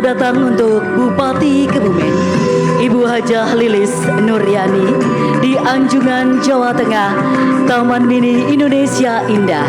Selamat datang untuk Bupati Kebumen, Ibu Hajah Lilis Nuryani di Anjungan, Jawa Tengah, Taman Mini Indonesia Indah.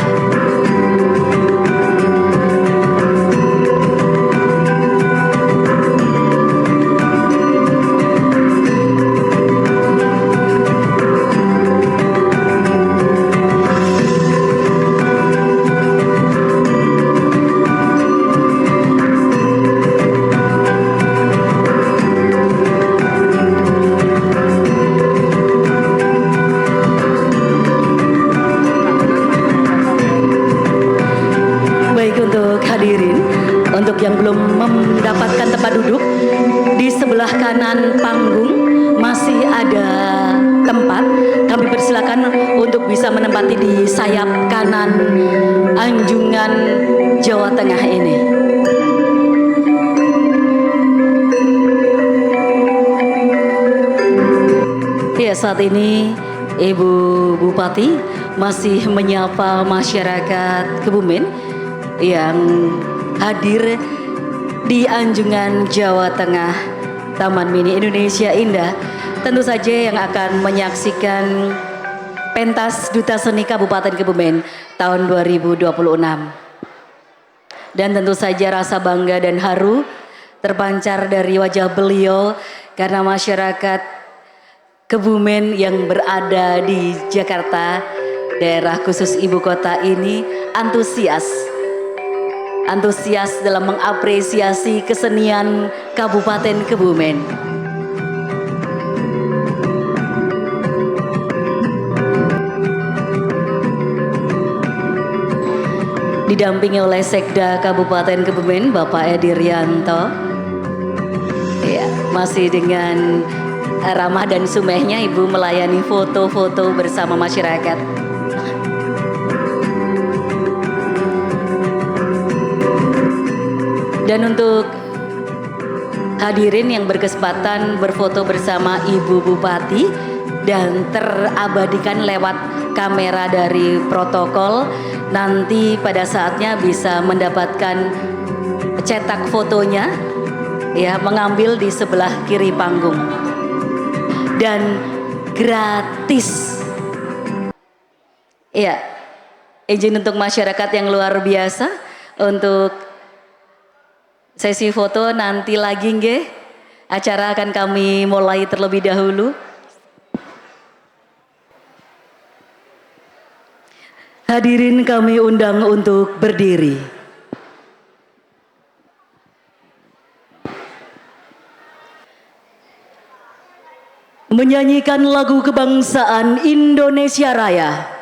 Untuk yang belum mendapatkan tempat duduk, di sebelah kanan panggung masih ada tempat. Kami persilakan untuk bisa menempati di sayap kanan Anjungan, Jawa Tengah ini. Ya, saat ini Ibu Bupati masih menyapa masyarakat Kebumen yang hadir di Anjungan, Jawa Tengah, Taman Mini Indonesia Indah. Tentu saja yang akan menyaksikan pentas Duta Seni Kabupaten Kebumen tahun 2026. Dan tentu saja rasa bangga dan haru terpancar dari wajah beliau karena masyarakat Kebumen yang berada di Jakarta, daerah khusus ibu kota ini, antusias dalam mengapresiasi kesenian Kabupaten Kebumen. Didampingi oleh Sekda Kabupaten Kebumen, Bapak Edi Rianto. Ya, masih dengan ramah dan sumehnya Ibu melayani foto-foto bersama masyarakat. Dan untuk hadirin yang berkesempatan berfoto bersama Ibu Bupati dan terabadikan lewat kamera dari protokol, nanti pada saatnya bisa mendapatkan cetak fotonya, ya, mengambil di sebelah kiri panggung. Dan gratis. Ya, izin untuk masyarakat yang luar biasa untuk sesi foto nanti lagi nggih. Acara akan kami mulai terlebih dahulu. Hadirin kami undang untuk berdiri. Menyanyikan lagu kebangsaan Indonesia Raya.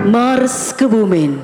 Mars Kebumen.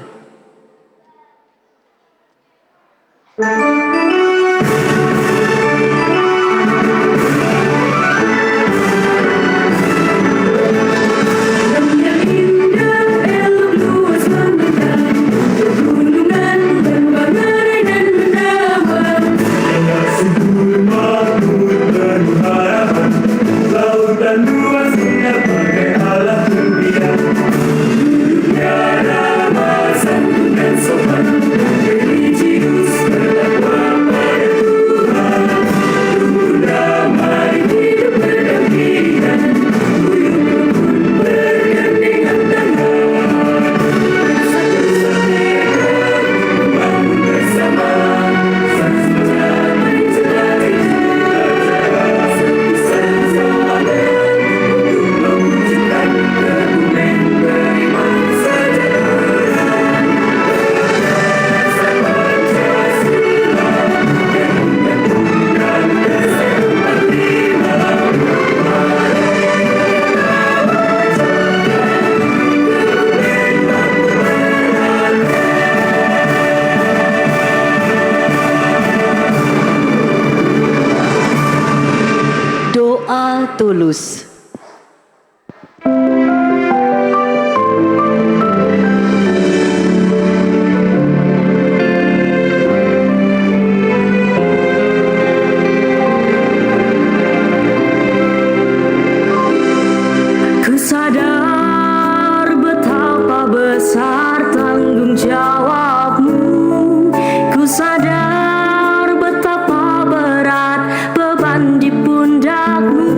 sadar betapa berat beban di pundakmu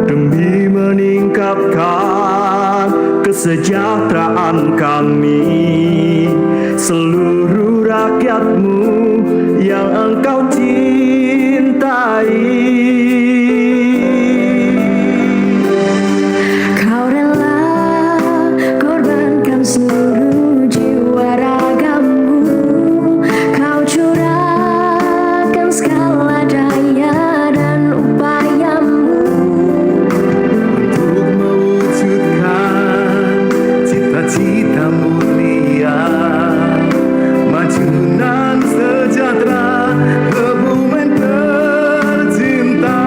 demi meningkatkan kesejahteraan kami, seluruh rakyatmu yang engkau cintai. Kau rela korbankan seluruh jiwa ragamu, kau curahkan segala daya dan upayamu Untuk mewujudkan cita-cita mulia, maju dan sejahtera Kebumen tercinta.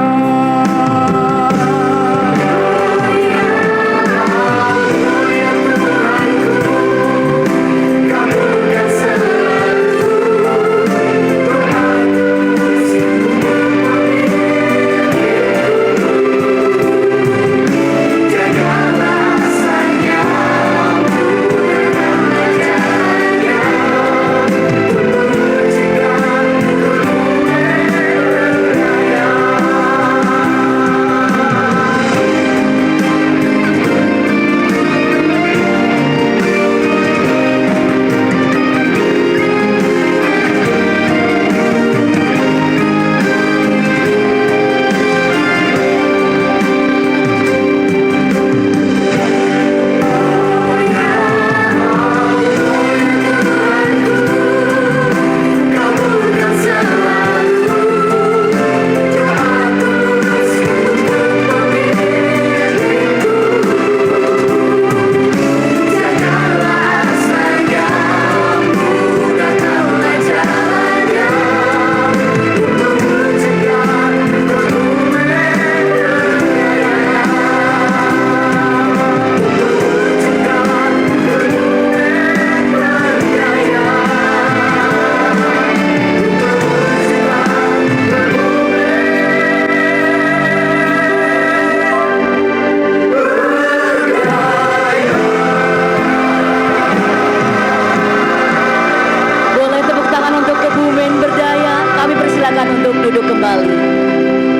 Boleh tepuk tangan untuk Kebumen Berdaya. Kami persilakan untuk duduk kembali.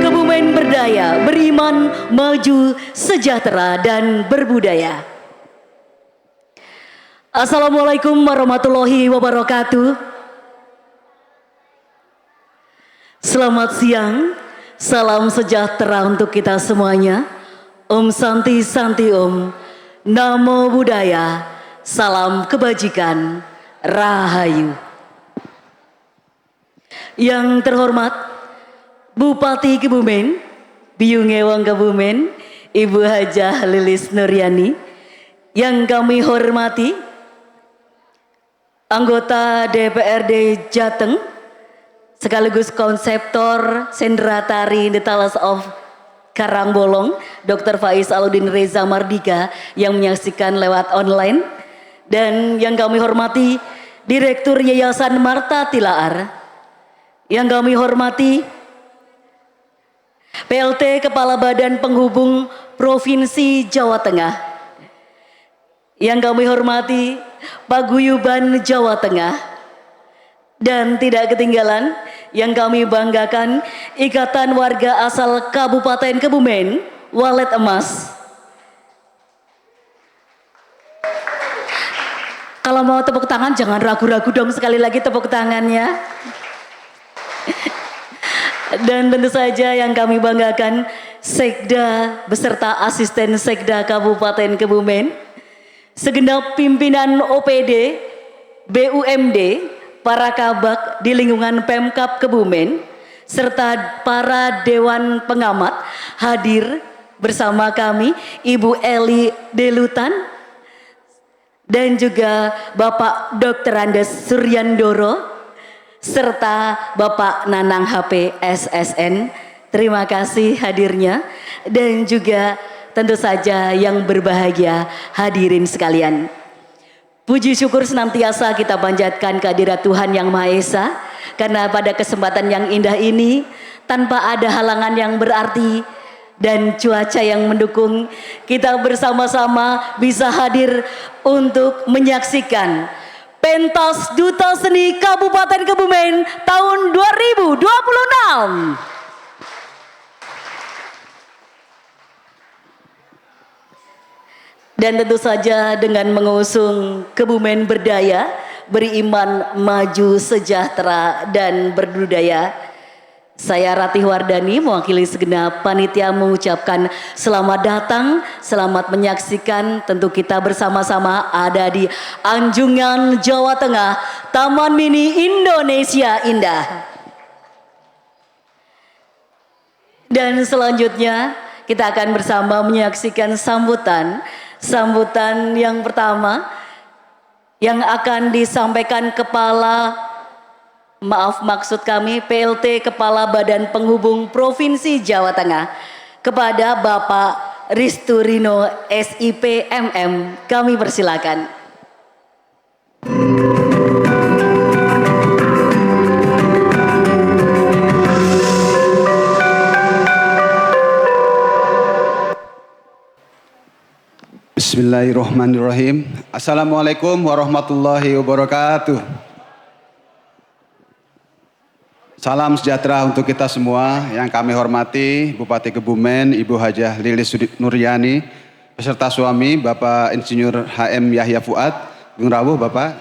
Kebumen Berdaya, beriman, maju, sejahtera, dan berbudaya. Assalamualaikum warahmatullahi wabarakatuh. Selamat siang, salam sejahtera untuk kita semuanya. Om Santi Santi Om, Namo Buddhaya, salam kebajikan, Rahayu. Yang terhormat Bupati Kebumen, Biungewang Kebumen, Ibu Hajah Lilis Nuryani. Yang kami hormati anggota DPRD Jateng, sekaligus konseptor Sendra Tari The Talas of Karangbolong, Dr. Faiz Aludin Reza Mardika yang menyaksikan lewat online. Dan yang kami hormati Direktur Yayasan Marta Tilaar. Yang kami hormati PLT Kepala Badan Penghubung Provinsi Jawa Tengah. Yang kami hormati Paguyuban Jawa Tengah. Dan tidak ketinggalan yang kami banggakan Ikatan Warga Asal Kabupaten Kebumen, Walet Emas. Kalau mau tepuk tangan jangan ragu-ragu dong, sekali lagi tepuk tangannya. Dan tentu saja yang kami banggakan Sekda beserta asisten Sekda Kabupaten Kebumen, segenap pimpinan OPD, BUMD, para kabak di lingkungan Pemkab Kebumen, serta para dewan pengamat hadir bersama kami, Ibu Eli Delutan, dan juga Bapak Dr. Andes Suryandoro, serta Bapak Nanang HP SSN. Terima kasih hadirnya. Dan juga tentu saja yang berbahagia hadirin sekalian. Puji syukur senantiasa kita panjatkan kehadirat Tuhan Yang Maha Esa, karena pada kesempatan yang indah ini tanpa ada halangan yang berarti dan cuaca yang mendukung, kita bersama-sama bisa hadir untuk menyaksikan Pentas Duta Seni Kabupaten Kebumen tahun 2026. Dan tentu saja dengan mengusung Kebumen Berdaya, Beriman, Maju, Sejahtera, dan Berbudaya, saya Ratih Wardani mewakili segenap panitia mengucapkan selamat datang, selamat menyaksikan. Tentu kita bersama-sama ada di Anjungan, Jawa Tengah, Taman Mini Indonesia Indah. Dan selanjutnya kita akan bersama menyaksikan sambutan yang pertama yang akan disampaikan PLT Kepala Badan Penghubung Provinsi Jawa Tengah kepada Bapak Risturino SIP MM. Kami persilakan. Bismillahirrahmanirrahim. Assalamualaikum warahmatullahi wabarakatuh. Salam sejahtera untuk kita semua yang kami hormati Bupati Kebumen Ibu Hajah Lilis Nuryani beserta suami Bapak Insinyur HM Yahya Fuad, Gung Rawuh Bapak.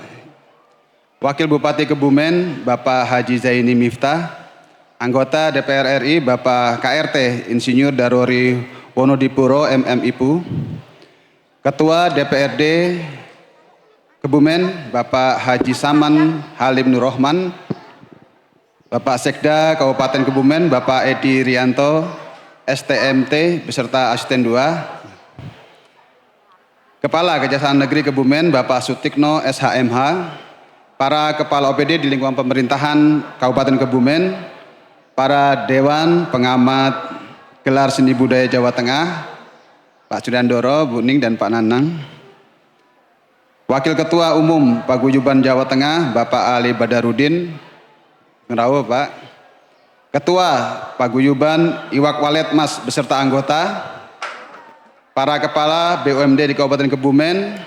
Wakil Bupati Kebumen Bapak Haji Zaini Miftah, anggota DPR RI Bapak KRT Insinyur Darori Wonodipuro MMIPU, Ketua DPRD Kebumen Bapak Haji Saman Halim Nur Rahman, Bapak Sekda Kabupaten Kebumen Bapak Edi Rianto STMT beserta Asisten 2, Kepala Kejaksaan Negeri Kebumen Bapak Sutikno SHMH, para Kepala OPD di lingkungan pemerintahan Kabupaten Kebumen, para Dewan Pengamat Gelar Seni Budaya Jawa Tengah, Pak Suryandoro, Bu Ning, dan Pak Nanang. Wakil Ketua Umum Paguyuban Jawa Tengah, Bapak Ali Badarudin, Ngerawuh Pak. Ketua Paguyuban Iwak Walet Mas beserta anggota, para Kepala BUMD di Kabupaten Kebumen,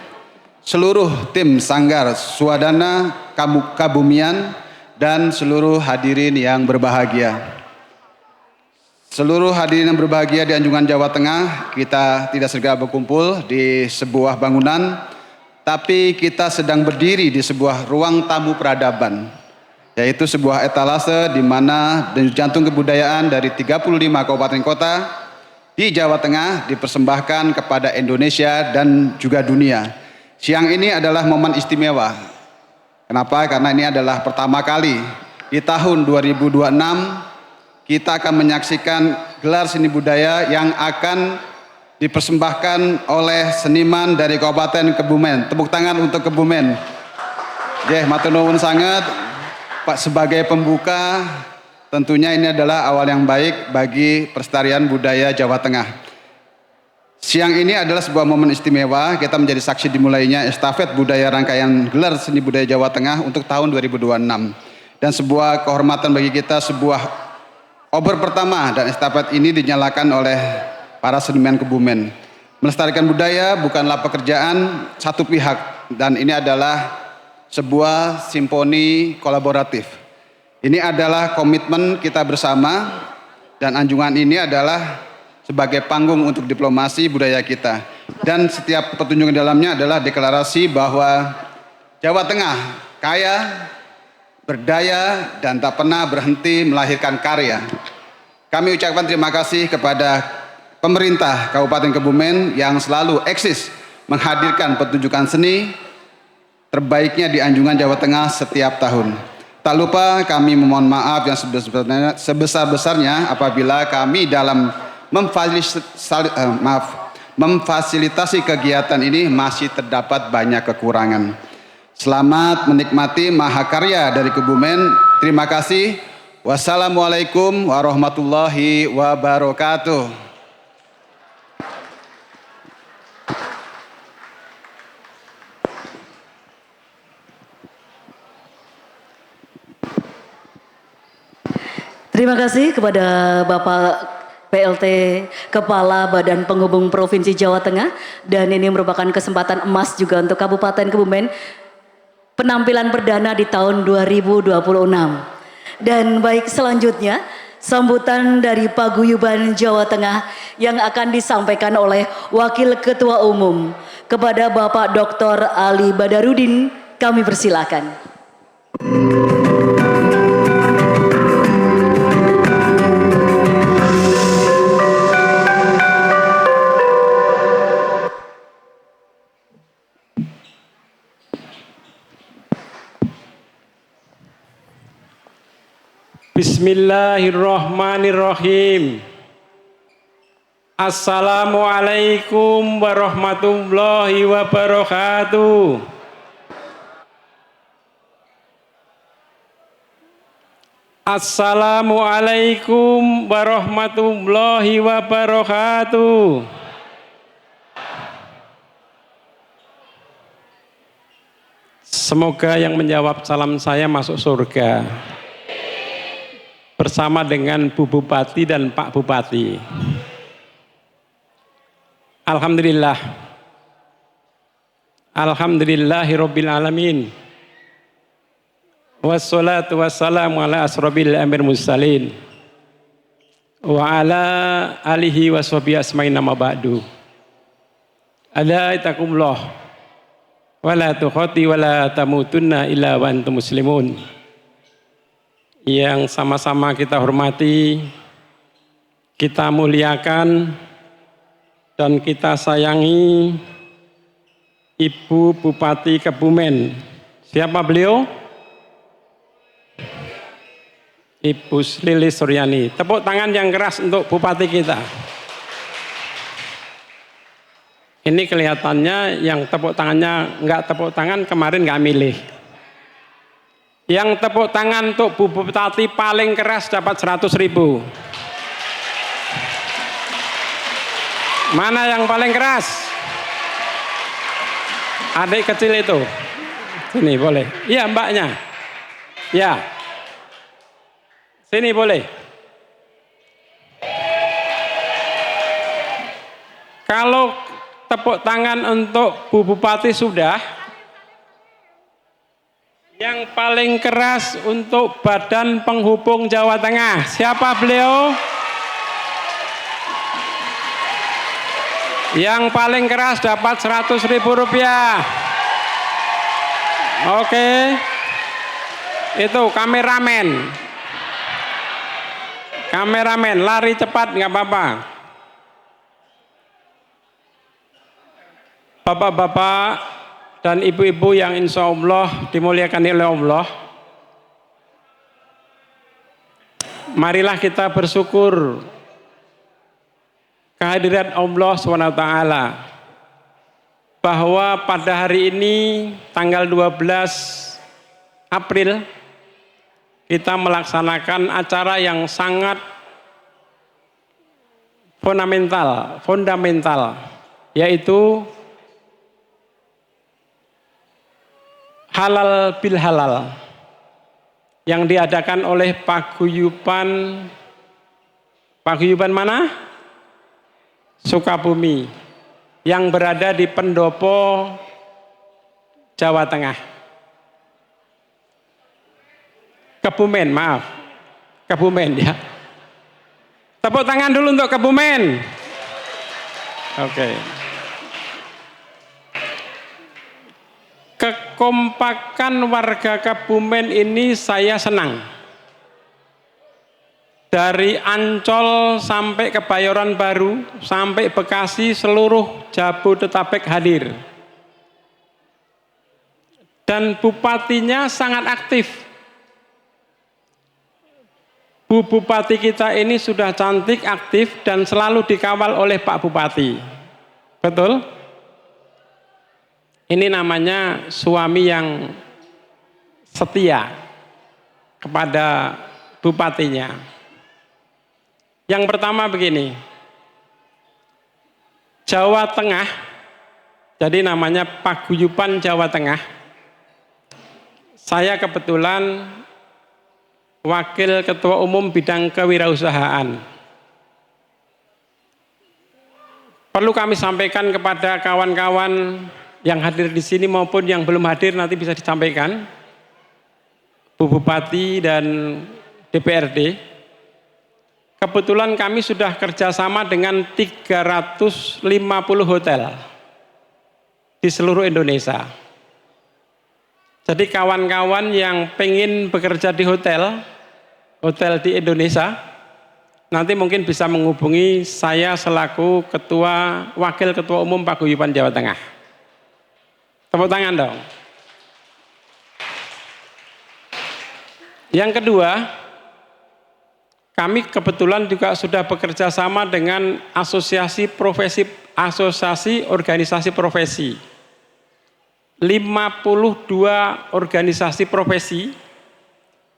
seluruh tim Sanggar Swadana Kabumian, dan seluruh hadirin yang berbahagia. Seluruh hadirin yang berbahagia di Anjungan Jawa Tengah, kita tidak segera berkumpul di sebuah bangunan, tapi kita sedang berdiri di sebuah ruang tamu peradaban, yaitu sebuah etalase di mana jantung kebudayaan dari 35 kabupaten kota di Jawa Tengah dipersembahkan kepada Indonesia dan juga dunia. Siang ini adalah momen istimewa. Kenapa? Karena ini adalah pertama kali di tahun 2026 kita akan menyaksikan gelar seni budaya yang akan dipersembahkan oleh seniman dari Kabupaten Kebumen. Tepuk tangan untuk Kebumen. Matur nuwun sangat Pak, sebagai pembuka, tentunya ini adalah awal yang baik bagi pelestarian budaya Jawa Tengah. Siang ini adalah sebuah momen istimewa, kita menjadi saksi dimulainya estafet budaya rangkaian gelar seni budaya Jawa Tengah untuk tahun 2026. Dan sebuah kehormatan bagi kita, sebuah obor pertama dan estafet ini dinyalakan oleh para seniman Kebumen. Melestarikan budaya bukanlah pekerjaan satu pihak, dan ini adalah sebuah simfoni kolaboratif. Ini adalah komitmen kita bersama, dan Anjungan ini adalah sebagai panggung untuk diplomasi budaya kita. Dan setiap petunjuk di dalamnya adalah deklarasi bahwa Jawa Tengah kaya, berdaya, dan tak pernah berhenti melahirkan karya. Kami ucapkan terima kasih kepada pemerintah Kabupaten Kebumen yang selalu eksis menghadirkan pertunjukan seni terbaiknya di Anjungan Jawa Tengah setiap tahun. Tak lupa kami memohon maaf yang sebesar-besarnya apabila kami dalam memfasilitasi kegiatan ini masih terdapat banyak kekurangan. Selamat menikmati mahakarya dari Kebumen. Terima kasih. Wassalamualaikum warahmatullahi wabarakatuh. Terima kasih kepada Bapak PLT Kepala Badan Penghubung Provinsi Jawa Tengah, dan ini merupakan kesempatan emas juga untuk Kabupaten Kebumen penampilan perdana di tahun 2026. Dan baik selanjutnya sambutan dari Paguyuban Jawa Tengah yang akan disampaikan oleh Wakil Ketua Umum kepada Bapak Dr. Ali Badarudin, kami persilakan. Bismillahirrahmanirrahim. Assalamualaikum warahmatullahi wabarakatuh. Assalamualaikum warahmatullahi wabarakatuh. Semoga yang menjawab salam saya masuk surga bersama dengan Bu Bupati dan Pak Bupati. Alhamdulillah. Alhamdulillahirabbil alamin. Wassalatu wassalamu ala asrobil amir mursalin wa ala alihi washabihi asmain nama ba'du. Ala itakumullah wa la tukhati wa la tamutunna illa wa antum muslimun. Yang sama-sama kita hormati, kita muliakan, dan kita sayangi Ibu Bupati Kebumen. Siapa beliau? Ibu Lilis Suryani. Tepuk tangan yang keras untuk Bupati kita. Ini kelihatannya yang tepuk tangannya nggak tepuk tangan kemarin nggak milih. Yang tepuk tangan untuk Bu Bupati paling keras dapat 100.000. Mana yang paling keras? Adik kecil itu. Sini boleh. Iya mbaknya. Ya. Sini boleh. Kalau tepuk tangan untuk Bu Bupati sudah. Yang paling keras untuk Badan Penghubung Jawa Tengah. Siapa beliau? Yang paling keras dapat 100.000 rupiah. Oke. Itu kameramen. Kameramen lari cepat nggak apa-apa. Bapak-bapak dan ibu-ibu yang insya Allah dimuliakan oleh Allah, marilah kita bersyukur kehadirat Allah SWT bahwa pada hari ini tanggal 12 April kita melaksanakan acara yang sangat fundamental, yaitu halal bil halal yang diadakan oleh Paguyuban mana? Sukabumi yang berada di Pendopo, Jawa Tengah. Kebumen, maaf. Kebumen ya. Tepuk tangan dulu untuk Kebumen. Oke. Kekompakan warga Kebumen ini saya senang. Dari Ancol sampai Kebayoran Baru, sampai Bekasi, seluruh Jabodetabek hadir. Dan bupatinya sangat aktif. Bu Bupati kita ini sudah cantik, aktif, dan selalu dikawal oleh Pak Bupati. Betul? Ini namanya suami yang setia kepada bupatinya. Yang pertama begini, Jawa Tengah, jadi namanya Paguyuban Jawa Tengah. Saya kebetulan Wakil Ketua Umum Bidang Kewirausahaan. Perlu kami sampaikan kepada kawan-kawan yang hadir di sini maupun yang belum hadir nanti bisa disampaikan, Bu Bupati dan DPRD. Kebetulan kami sudah kerjasama dengan 350 hotel di seluruh Indonesia. Jadi kawan-kawan yang pengen bekerja di hotel di Indonesia, nanti mungkin bisa menghubungi saya selaku Wakil Ketua Umum Paguyuban Jawa Tengah. Tepuk tangan dong. Yang kedua, kami kebetulan juga sudah bekerja sama dengan asosiasi organisasi profesi. 52 organisasi profesi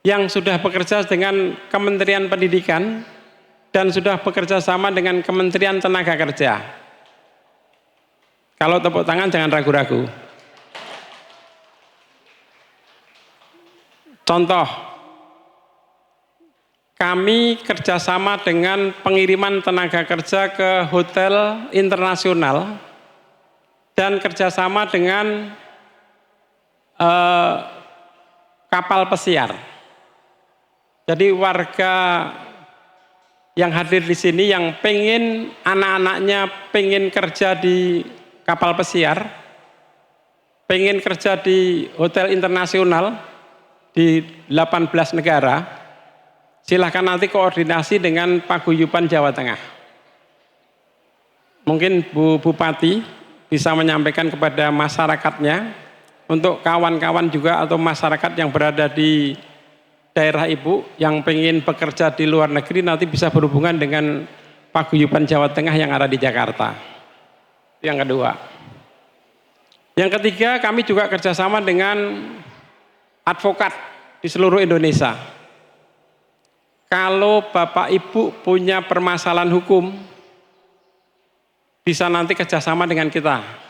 yang sudah bekerja dengan Kementerian Pendidikan dan sudah bekerja sama dengan Kementerian Tenaga Kerja. Kalau tepuk tangan jangan ragu-ragu. Contoh, kami kerjasama dengan pengiriman tenaga kerja ke hotel internasional dan kerjasama dengan kapal pesiar. Jadi warga yang hadir di sini yang pengen anak-anaknya pengen kerja di kapal pesiar, pengen kerja di hotel internasional di 18 negara, silahkan nanti koordinasi dengan Paguyuban Jawa Tengah. Mungkin Bu Bupati bisa menyampaikan kepada masyarakatnya, untuk kawan-kawan juga atau masyarakat yang berada di daerah Ibu yang pengen bekerja di luar negeri nanti bisa berhubungan dengan Paguyuban Jawa Tengah yang ada di Jakarta. Yang kedua. Yang ketiga, kami juga kerjasama dengan advokat di seluruh Indonesia. Kalau Bapak Ibu punya permasalahan hukum, bisa nanti kerjasama dengan kita.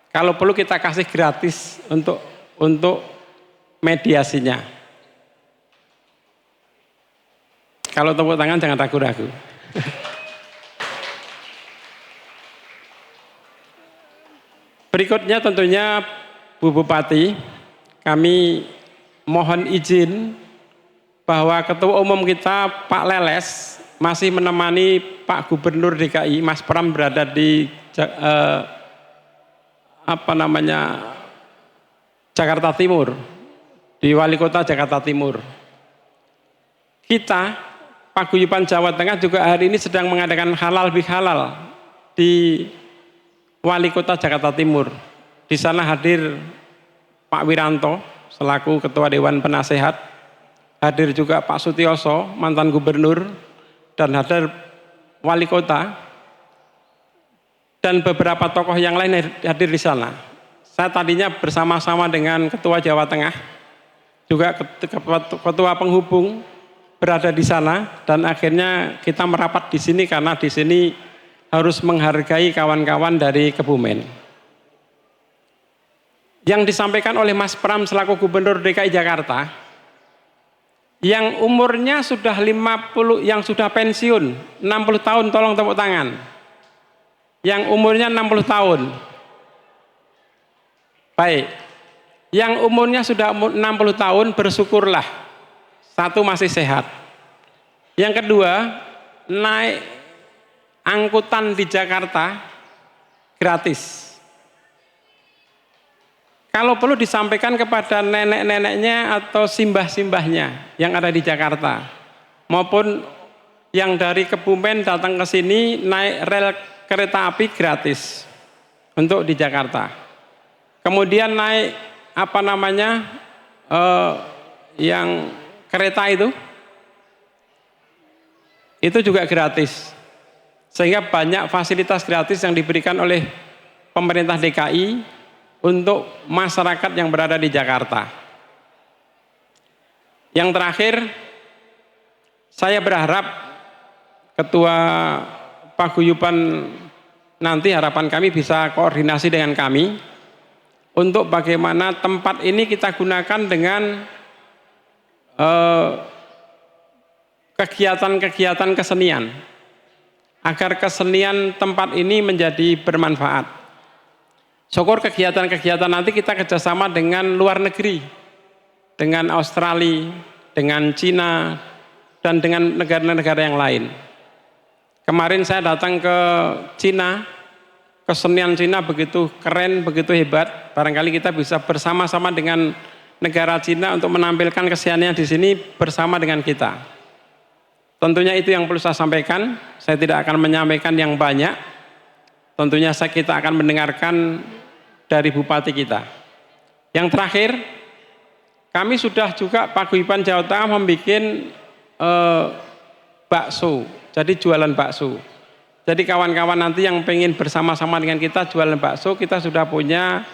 Kalau perlu kita kasih gratis untuk mediasinya. Kalau tepuk tangan jangan ragu-ragu. Berikutnya tentunya Bu Bupati, kami mohon izin bahwa Ketua Umum kita Pak Leles masih menemani Pak Gubernur DKI, Mas Pram berada di Jakarta Timur, di Wali Kota Jakarta Timur. Kita, Paguyuban Jawa Tengah juga hari ini sedang mengadakan halal bihalal di Wali Kota Jakarta Timur. Di sana hadir Pak Wiranto selaku Ketua Dewan Penasehat, hadir juga Pak Sutioso, mantan gubernur, dan hadir Wali Kota, dan beberapa tokoh yang lain hadir di sana. Saya tadinya bersama-sama dengan Ketua Jawa Tengah, juga Ketua Penghubung berada di sana, dan akhirnya kita merapat di sini karena di sini harus menghargai kawan-kawan dari Kebumen. Yang disampaikan oleh Mas Pram selaku Gubernur DKI Jakarta, yang umurnya sudah 50, yang sudah pensiun 60 tahun, tolong tepuk tangan. Yang umurnya 60 tahun. Baik. Yang umurnya sudah 60 tahun bersyukurlah. Satu, masih sehat. Yang kedua, naik angkutan di Jakarta gratis. Kalau perlu disampaikan kepada nenek-neneknya atau simbah-simbahnya yang ada di Jakarta, maupun yang dari Kebumen datang ke sini naik rel kereta api gratis untuk di Jakarta. Kemudian naik yang kereta itu juga gratis. Sehingga banyak fasilitas gratis yang diberikan oleh pemerintah DKI untuk masyarakat yang berada di Jakarta. Yang terakhir, saya berharap Ketua Paguyuban nanti harapan kami bisa koordinasi dengan kami untuk bagaimana tempat ini kita gunakan dengan kegiatan-kegiatan kesenian agar kesenian tempat ini menjadi bermanfaat. Syukur kegiatan-kegiatan nanti kita kerjasama dengan luar negeri, dengan Australia, dengan Cina, dan dengan negara-negara yang lain. Kemarin saya datang ke Cina, kesenian Cina begitu keren, begitu hebat. Barangkali kita bisa bersama-sama dengan negara Cina untuk menampilkan keseniannya di sini bersama dengan kita. Tentunya itu yang perlu saya sampaikan. Saya tidak akan menyampaikan yang banyak. Tentunya kita akan mendengarkan dari bupati kita. Yang terakhir, kami sudah juga Paguyuban Jawa Tengah membuat bakso, jadi jualan bakso. Jadi kawan-kawan nanti yang pengen bersama-sama dengan kita jualan bakso, kita sudah punya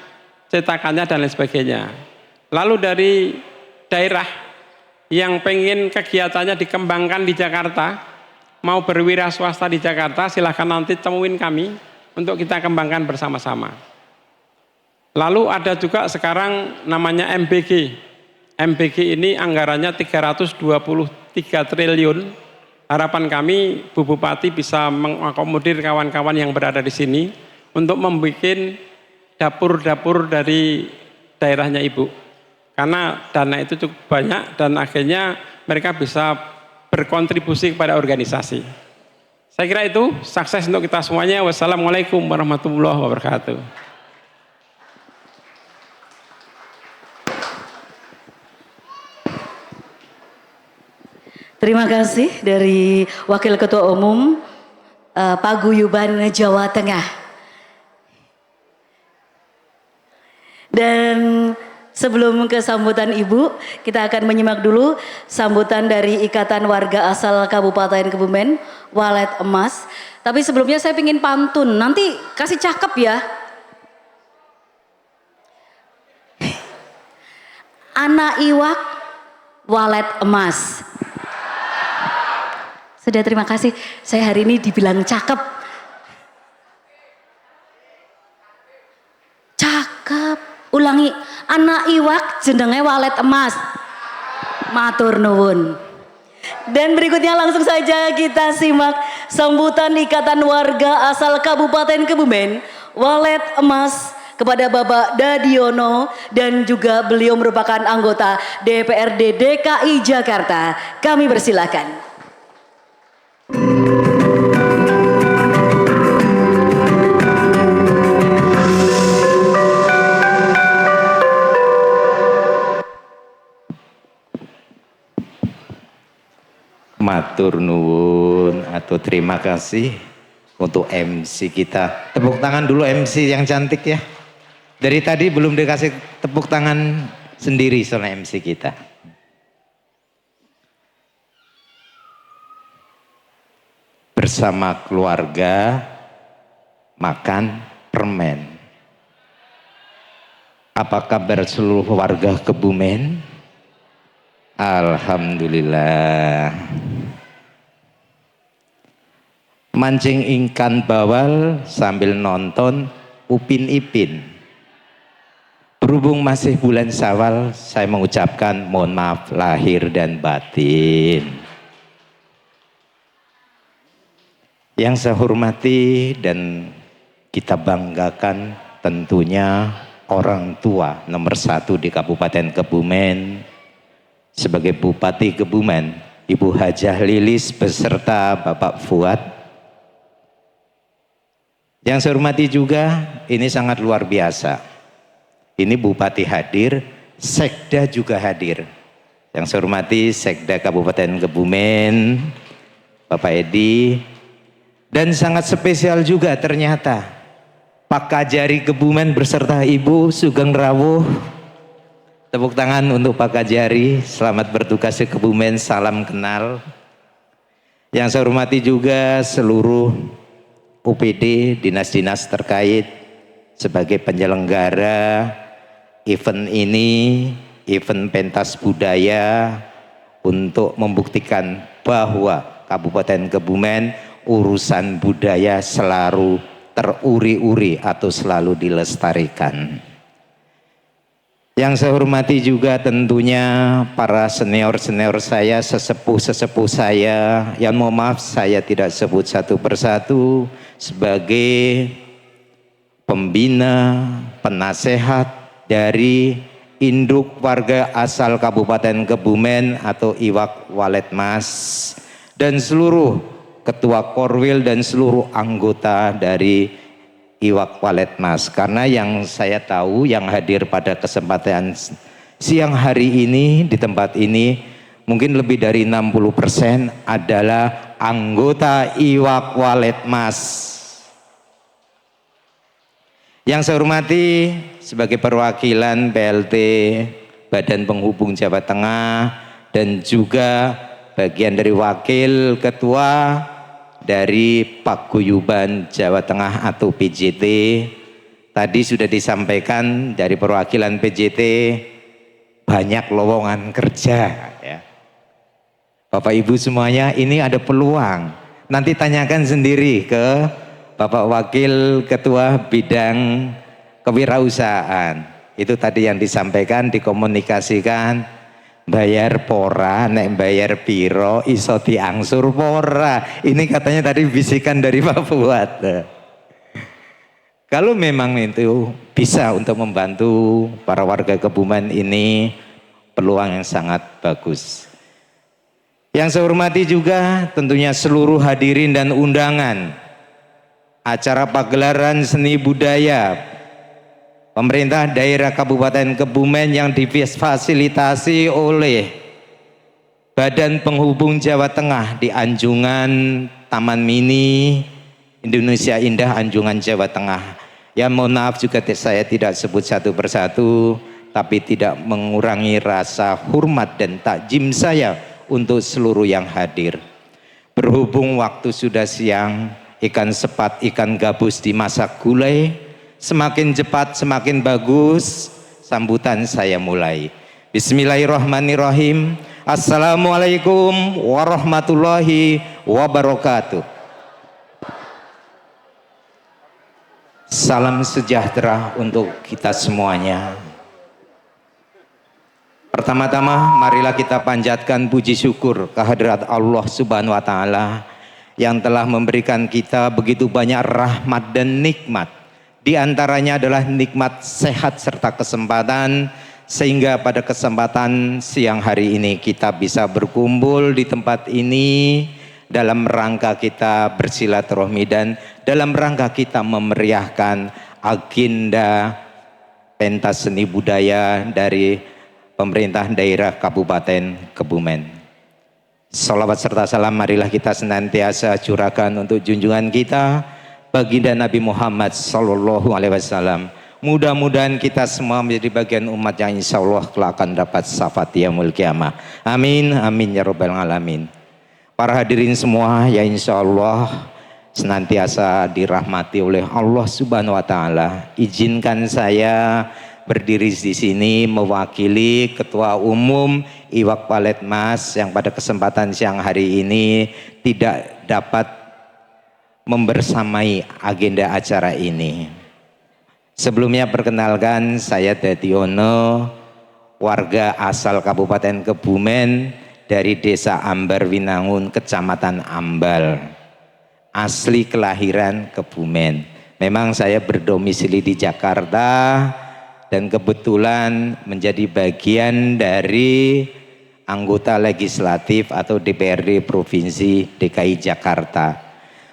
cetakannya dan lain sebagainya. Lalu dari daerah yang pengen kegiatannya dikembangkan di Jakarta, mau berwira swasta di Jakarta, silahkan nanti temuin kami untuk kita kembangkan bersama-sama. Lalu ada juga sekarang namanya MBG. MBG ini anggarannya 323 triliun. Harapan kami Bu Bupati bisa mengakomodir kawan-kawan yang berada di sini untuk membuat dapur-dapur dari daerahnya Ibu. Karena dana itu cukup banyak dan akhirnya mereka bisa berkontribusi kepada organisasi. Saya kira itu sukses untuk kita semuanya. Wassalamualaikum warahmatullahi wabarakatuh. Terima kasih dari Wakil Ketua Umum Paguyuban Jawa Tengah. Dan sebelum ke sambutan Ibu, kita akan menyimak dulu sambutan dari Ikatan Warga Asal Kabupaten Kebumen, Walet Emas. Tapi sebelumnya saya ingin pantun, nanti kasih cakep ya. Anak iwak, walet emas. Sudah, terima kasih. Saya hari ini dibilang cakep. Cakep. Ulangi. Anak iwak jenenge walet emas. Matur nuwun. Dan berikutnya langsung saja kita simak sambutan Ikatan Warga Asal Kabupaten Kebumen, Walet Emas, kepada Bapak Dadiono, dan juga beliau merupakan anggota DPRD DKI Jakarta. Kami persilakan. Matur nuwun atau terima kasih untuk MC kita. Tepuk tangan dulu MC yang cantik ya. Dari tadi belum dikasih tepuk tangan sendiri soalnya MC kita. Bersama keluarga makan permen. Apa kabar seluruh warga Kebumen? Alhamdulillah. Mancing ikan bawal sambil nonton Upin Ipin. Berhubung masih bulan Syawal, saya mengucapkan mohon maaf lahir dan batin. Yang saya hormati dan kita banggakan tentunya orang tua nomor 1 di Kabupaten Kebumen sebagai Bupati Kebumen, Ibu Hajah Lilis beserta Bapak Fuad. Yang saya hormati juga, ini sangat luar biasa. Ini Bupati hadir, Sekda juga hadir. Yang saya hormati Sekda Kabupaten Kebumen, Bapak Edi. Dan sangat spesial juga ternyata Pak Kajari Kebumen beserta Ibu Sugeng Rawuh. Tepuk tangan untuk Pak Kajari, selamat bertugas di Kebumen, salam kenal. Yang saya hormati juga seluruh UPD, dinas-dinas terkait sebagai penyelenggara event ini, event pentas budaya, untuk membuktikan bahwa Kabupaten Kebumen urusan budaya selalu teruri-uri atau selalu dilestarikan. Yang saya hormati juga tentunya para senior-senior saya, sesepuh-sesepuh saya, yang mohon maaf saya tidak sebut satu persatu sebagai pembina, penasehat dari induk warga asal Kabupaten Kebumen atau Iwak Waletmas, dan seluruh ketua Korwil dan seluruh anggota dari Iwak Waletmas. Karena yang saya tahu yang hadir pada kesempatan siang hari ini di tempat ini mungkin lebih dari 60% adalah anggota Iwak Waletmas. Yang saya hormati sebagai perwakilan PLT Badan Penghubung Jawa Tengah dan juga bagian dari wakil ketua dari Paguyuban Jawa Tengah atau PJT. Tadi sudah disampaikan dari perwakilan PJT banyak lowongan kerja ya. Bapak Ibu semuanya, ini ada peluang. Nanti tanyakan sendiri ke Bapak Wakil Ketua Bidang Kewirausahaan. Itu tadi yang disampaikan, dikomunikasikan, bayar pora, nek bayar piro, iso diangsur pora. Ini katanya tadi bisikan dari Pak Fuad. Kalau memang itu bisa untuk membantu para warga Kebumen ini, peluang yang sangat bagus. Yang saya hormati juga tentunya seluruh hadirin dan undangan acara pagelaran seni budaya pemerintah daerah Kabupaten Kebumen yang difasilitasi oleh Badan Penghubung Jawa Tengah di Anjungan Taman Mini Indonesia Indah Anjungan Jawa Tengah. Ya mohon maaf juga saya tidak sebut satu persatu, tapi tidak mengurangi rasa hormat dan takjim saya untuk seluruh yang hadir. Berhubung waktu sudah siang, ikan sepat, ikan gabus dimasak gulai, semakin cepat semakin bagus. Sambutan saya mulai. Bismillahirrahmanirrahim. Assalamualaikum warahmatullahi wabarakatuh. Salam sejahtera untuk kita semuanya. Pertama-tama marilah kita panjatkan puji syukur kehadirat Allah Subhanahu wa taala yang telah memberikan kita begitu banyak rahmat dan nikmat. Di antaranya adalah nikmat sehat serta kesempatan, sehingga pada kesempatan siang hari ini kita bisa berkumpul di tempat ini dalam rangka kita bersilaturahmi dan dalam rangka kita memeriahkan agenda pentas seni budaya dari pemerintah daerah Kabupaten Kebumen. Salawat serta salam marilah kita senantiasa curahkan untuk junjungan kita baginda Nabi Muhammad sallallahu alaihi wasallam. Mudah-mudahan kita semua menjadi bagian umat yang insya Allah kelak akan dapat syafaat yaumul qiyamah. Amin, amin ya rabbal alamin. Para hadirin semua ya insya Allah senantiasa dirahmati oleh Allah Subhanahu wa taala. Izinkan saya berdiri di sini mewakili Ketua Umum Iwak Waletmas yang pada kesempatan siang hari ini tidak dapat membersamai agenda acara ini. Sebelumnya perkenalkan, saya Dadiono, warga asal Kabupaten Kebumen dari Desa Ambar Winangun, Kecamatan Ambal. Asli kelahiran Kebumen. Memang saya berdomisili di Jakarta dan kebetulan menjadi bagian dari anggota legislatif atau DPRD Provinsi DKI Jakarta.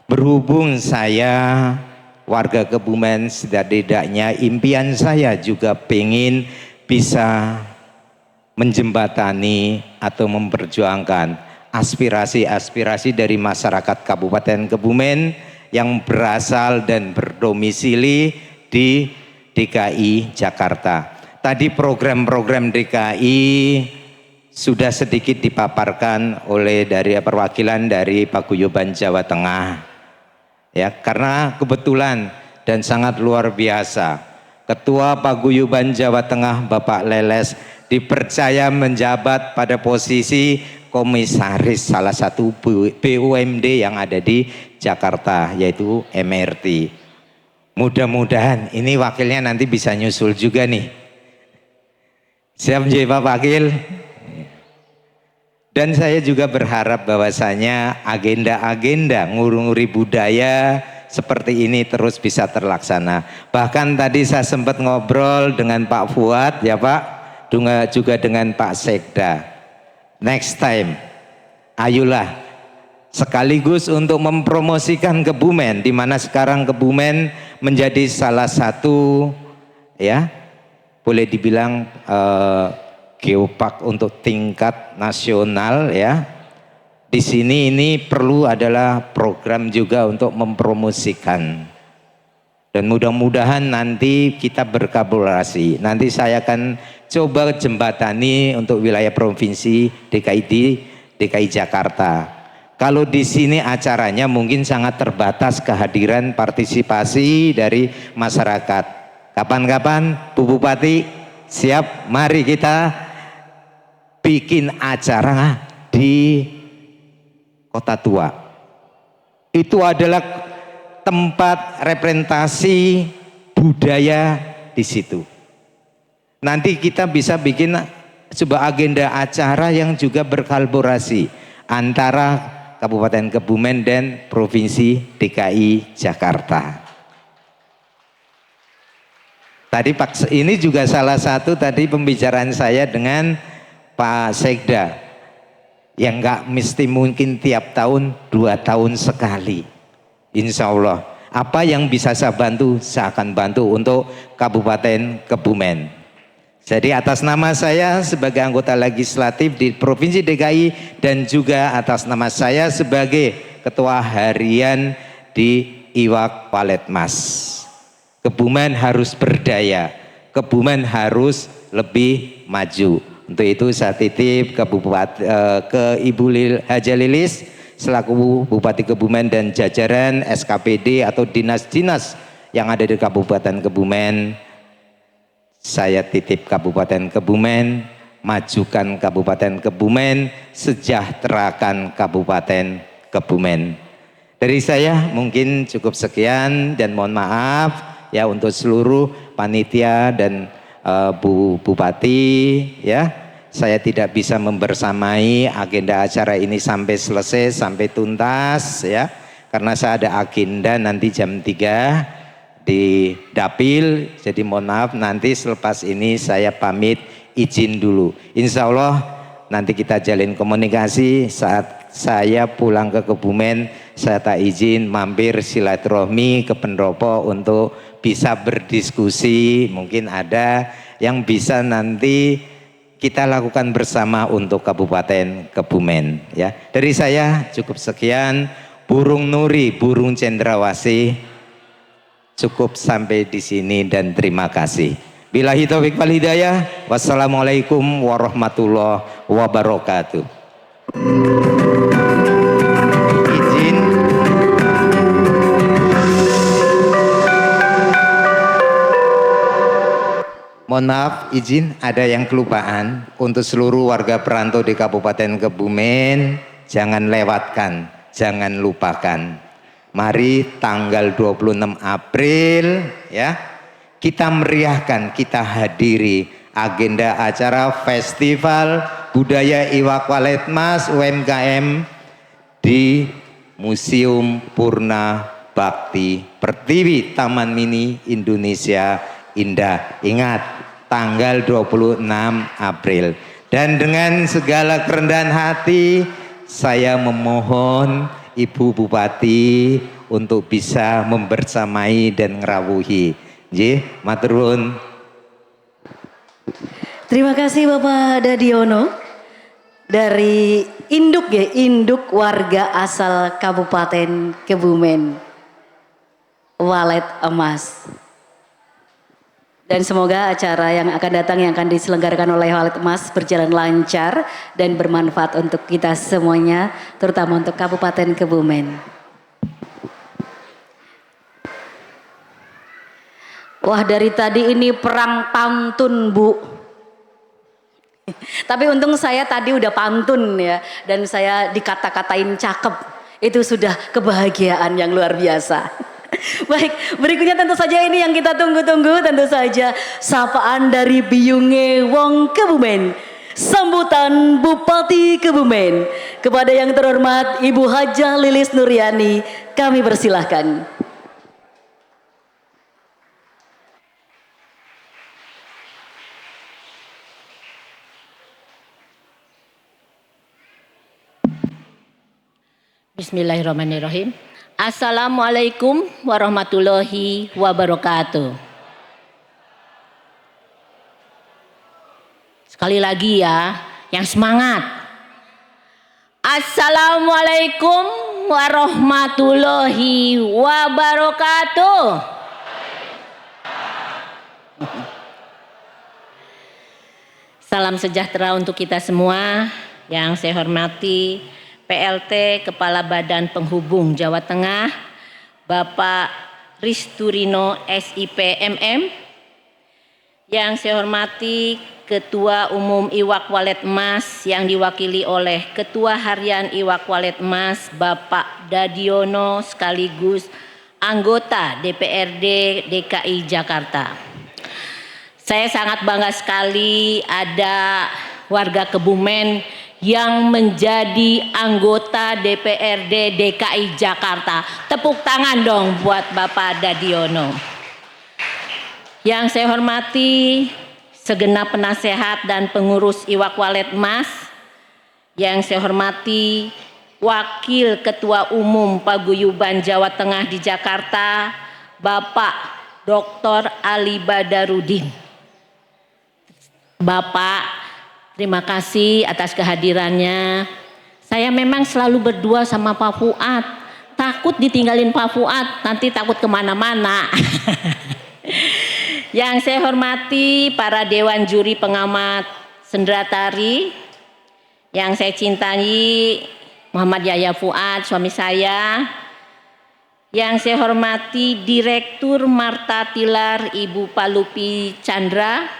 Berhubung saya warga Kebumen, setidaknya impian saya juga pengen bisa menjembatani atau memperjuangkan aspirasi-aspirasi dari masyarakat Kabupaten Kebumen yang berasal dan berdomisili di DKI Jakarta. Tadi program-program DKI sudah sedikit dipaparkan oleh dari perwakilan dari Paguyuban Jawa Tengah. Ya, karena kebetulan dan sangat luar biasa, Ketua Paguyuban Jawa Tengah Bapak Leles dipercaya menjabat pada posisi komisaris salah satu BUMD yang ada di Jakarta, yaitu MRT. Mudah-mudahan ini wakilnya nanti bisa nyusul juga nih. Siap menjadi Pak Wakil? Dan saya juga berharap bahwasanya agenda-agenda nguri-nguri budaya seperti ini terus bisa terlaksana. Bahkan tadi saya sempat ngobrol dengan Pak Fuad ya Pak, juga dengan Pak Sekda. Next time, ayolah sekaligus untuk mempromosikan Kebumen, di mana sekarang Kebumen menjadi salah satu ya boleh dibilang geopark untuk tingkat nasional ya. Di sini ini perlu adalah program juga untuk mempromosikan. Dan mudah-mudahan nanti kita berkolaborasi. Nanti saya akan coba jembatani untuk wilayah provinsi DKI Jakarta. Kalau di sini acaranya mungkin sangat terbatas kehadiran partisipasi dari masyarakat. Kapan-kapan Bu Bupati siap, mari kita bikin acara di Kota Tua. Itu adalah tempat representasi budaya di situ. Nanti kita bisa bikin sebuah agenda acara yang juga berkolaborasi antara Kabupaten Kebumen dan Provinsi DKI Jakarta. Tadi Pak, ini juga salah satu tadi pembicaraan saya dengan Pak Sekda. Yang nggak mesti mungkin tiap tahun, 2 tahun sekali. Insya Allah, apa yang bisa saya bantu, saya akan bantu untuk Kabupaten Kebumen. Jadi atas nama saya sebagai anggota legislatif di Provinsi DKI dan juga atas nama saya sebagai Ketua Harian di Iwak Waletmas. Kebumen harus berdaya, Kebumen harus lebih maju. Untuk itu saya titip ke Ibu Haja Lilis selaku Bupati Kebumen dan jajaran SKPD atau dinas-dinas yang ada di Kabupaten Kebumen. Saya titip Kabupaten Kebumen, majukan Kabupaten Kebumen, sejahterakan Kabupaten Kebumen. Dari saya mungkin cukup sekian dan mohon maaf ya untuk seluruh panitia dan Bu Bupati ya, saya tidak bisa membersamai agenda acara ini sampai selesai, sampai tuntas ya, karena saya ada agenda nanti jam 3 di Dapil. Jadi mohon maaf, nanti selepas ini saya pamit izin dulu. Insya Allah nanti kita jalin komunikasi saat saya pulang ke Kebumen. Saya tak izin mampir silaturahmi ke Pendopo untuk bisa berdiskusi, mungkin ada yang bisa nanti kita lakukan bersama untuk Kabupaten Kebumen ya. Dari saya cukup sekian. Burung Nuri, burung cendrawasih, cukup sampai di sini dan terima kasih. Billahi taufiq wal hidayah. Wassalamualaikum warahmatullahi wabarakatuh. Izin mohon maaf, izin ada yang kelupaan. Untuk seluruh warga perantau di Kabupaten Kebumen, jangan lewatkan, jangan lupakan. Mari tanggal 26 April ya, kita meriahkan, kita hadiri agenda acara Festival Budaya Iwak Waletmas UMKM di Museum Purna Bakti Pertiwi Taman Mini Indonesia Indah. Ingat, tanggal 26 April. Dan dengan segala kerendahan hati, saya memohon Ibu Bupati untuk bisa membersamai dan ngerawuhi. Nggih, matur nuwun. Terima kasih Bapak Dadiono dari induk ya, induk warga asal Kabupaten Kebumen, Walet Emas. Dan semoga acara yang akan datang yang akan diselenggarakan oleh Walet Emas berjalan lancar dan bermanfaat untuk kita semuanya, terutama untuk Kabupaten Kebumen. Wah, dari tadi ini perang pantun, Bu. Tapi untung saya tadi udah pantun ya, dan saya dikata-katain cakep. Itu sudah kebahagiaan yang luar biasa. Baik, berikutnya tentu saja ini yang kita tunggu-tunggu, tentu saja sapaan dari Biyunge Wong Kebumen, sambutan Bupati Kebumen. Kepada yang terhormat Ibu Hajah Lilis Nuryani, kami persilahkan. Bismillahirrahmanirrahim. Assalamualaikum warahmatullahi wabarakatuh. Sekali lagi ya, yang semangat. Assalamualaikum warahmatullahi wabarakatuh. Salam sejahtera untuk kita semua. Yang saya hormati PLT Kepala Badan Penghubung Jawa Tengah, Bapak Risturino SIP MM. Yang saya hormati Ketua Umum Iwak Walet Mas yang diwakili oleh Ketua Harian Iwak Walet Mas Bapak Dadiono sekaligus anggota DPRD DKI Jakarta. Saya sangat bangga sekali ada warga Kebumen yang menjadi anggota DPRD DKI Jakarta. Tepuk tangan dong buat Bapak Dadiono. Yang saya hormati segenap penasehat dan pengurus Iwak Walet Mas. Yang saya hormati Wakil Ketua Umum Paguyuban Jawa Tengah di Jakarta, Bapak Dr. Ali Badarudin. Bapak, terima kasih atas kehadirannya. Saya memang selalu berdua sama Pak Fuad. Takut ditinggalin Pak Fuad, nanti takut kemana-mana. Yang saya hormati para Dewan Juri Pengamat Sendera Tari. Yang saya cintai Muhammad Yahya Fuad, suami saya. Yang saya hormati Direktur Marta Tilar Ibu Palupi Chandra.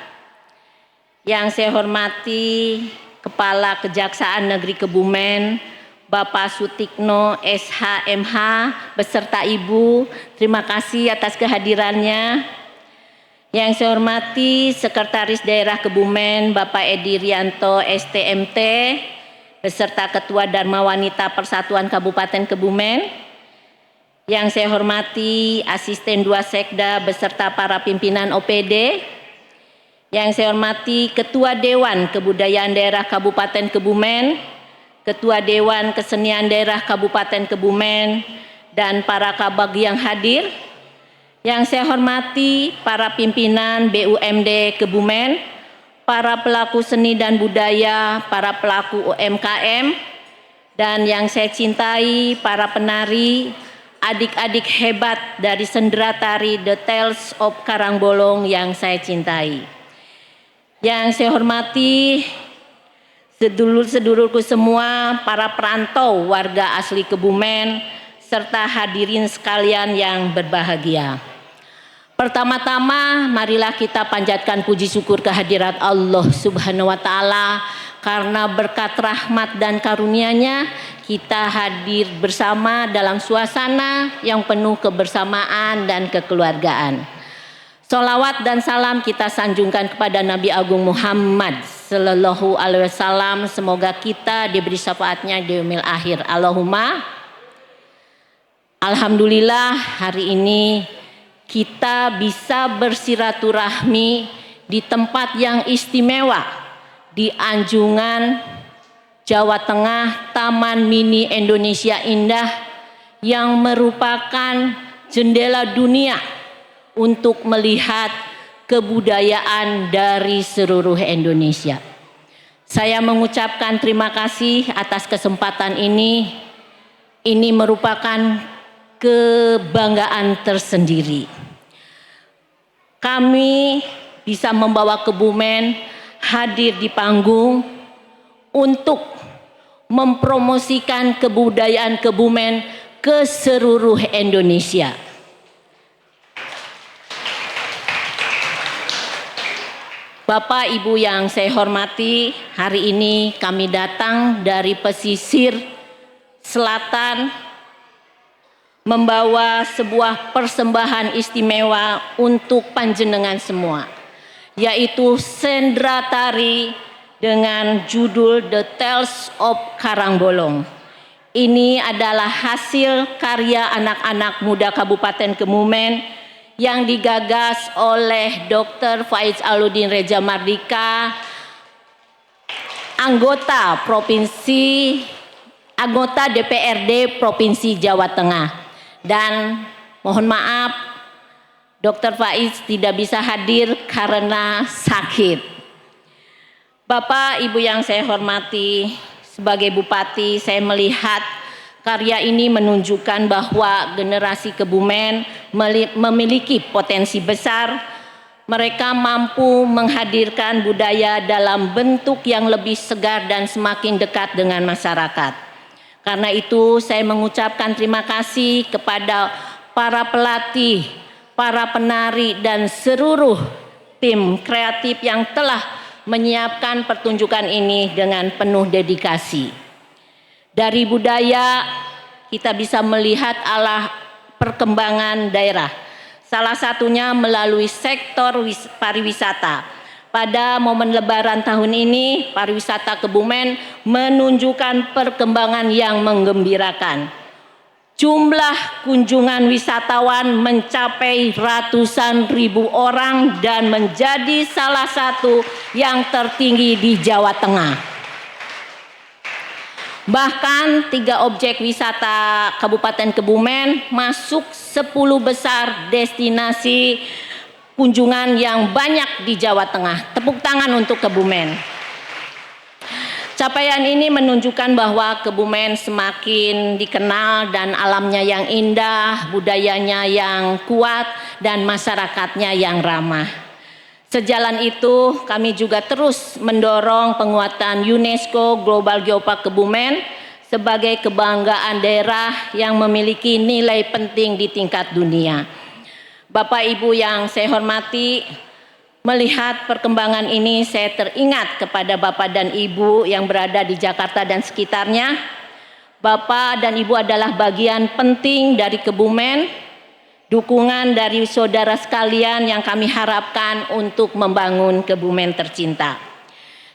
Yang saya hormati Kepala Kejaksaan Negeri Kebumen, Bapak Sutikno SHMH beserta Ibu, terima kasih atas kehadirannya. Yang saya hormati Sekretaris Daerah Kebumen, Bapak Edi Rianto STMT beserta Ketua Dharma Wanita Persatuan Kabupaten Kebumen. Yang saya hormati Asisten 2 Sekda beserta para pimpinan OPD. Yang saya hormati Ketua Dewan Kebudayaan Daerah Kabupaten Kebumen, Ketua Dewan Kesenian Daerah Kabupaten Kebumen, dan para kabag yang hadir. Yang saya hormati para pimpinan BUMD Kebumen, para pelaku seni dan budaya, para pelaku UMKM, dan yang saya cintai para penari, adik-adik hebat dari Sendera Tari The Tales of Karangbolong yang saya cintai. Yang saya hormati sedulur-sedulurku semua, para perantau warga asli Kebumen, serta hadirin sekalian yang berbahagia. Pertama-tama marilah kita panjatkan puji syukur kehadirat Allah Subhanahu wa Ta'ala, karena berkat rahmat dan karunia-Nya kita hadir bersama dalam suasana yang penuh kebersamaan dan kekeluargaan. Sholawat dan salam kita sanjungkan kepada Nabi Agung Muhammad Sallallahu Alaihi Wasallam. Semoga kita diberi syafaatnya di yaumil akhir. Allahumma. Alhamdulillah hari ini kita bisa bersiraturahmi di tempat yang istimewa di Anjungan, Jawa Tengah, Taman Mini Indonesia Indah yang merupakan jendela dunia untuk melihat kebudayaan dari seluruh Indonesia. Saya mengucapkan terima kasih atas kesempatan ini. Ini merupakan kebanggaan tersendiri. Kami bisa membawa Kebumen hadir di panggung untuk mempromosikan kebudayaan Kebumen ke seluruh Indonesia. Bapak Ibu yang saya hormati, hari ini kami datang dari pesisir selatan membawa sebuah persembahan istimewa untuk panjenengan semua, yaitu Sendera Tari dengan judul The Tales of Karangbolong. Ini adalah hasil karya anak-anak muda Kabupaten Kebumen yang digagas oleh Dr. Faiz Aludin Reja Mardika, anggota Provinsi anggota DPRD Provinsi Jawa Tengah. Dan mohon maaf, Dr. Faiz tidak bisa hadir karena sakit. Bapak, Ibu yang saya hormati, sebagai Bupati saya melihat karya ini menunjukkan bahwa generasi Kebumen memiliki potensi besar. Mereka mampu menghadirkan budaya dalam bentuk yang lebih segar dan semakin dekat dengan masyarakat. Karena itu saya mengucapkan terima kasih kepada para pelatih, para penari dan seluruh tim kreatif yang telah menyiapkan pertunjukan ini dengan penuh dedikasi. Dari budaya kita bisa melihat arah perkembangan daerah. Salah satunya melalui sektor pariwisata. Pada momen Lebaran tahun ini, pariwisata Kebumen menunjukkan perkembangan yang menggembirakan. Jumlah kunjungan wisatawan mencapai ratusan ribu orang dan menjadi salah satu yang tertinggi di Jawa Tengah. Bahkan 3 objek wisata Kabupaten Kebumen masuk 10 besar destinasi kunjungan yang banyak di Jawa Tengah. Tepuk tangan untuk Kebumen. Capaian ini menunjukkan bahwa Kebumen semakin dikenal dan alamnya yang indah, budayanya yang kuat, dan masyarakatnya yang ramah. Sejalan itu, kami juga terus mendorong penguatan UNESCO Global Geopark Kebumen sebagai kebanggaan daerah yang memiliki nilai penting di tingkat dunia. Bapak Ibu yang saya hormati, melihat perkembangan ini saya teringat kepada Bapak dan Ibu yang berada di Jakarta dan sekitarnya. Bapak dan Ibu adalah bagian penting dari Kebumen. Dukungan dari saudara sekalian yang kami harapkan untuk membangun Kebumen tercinta.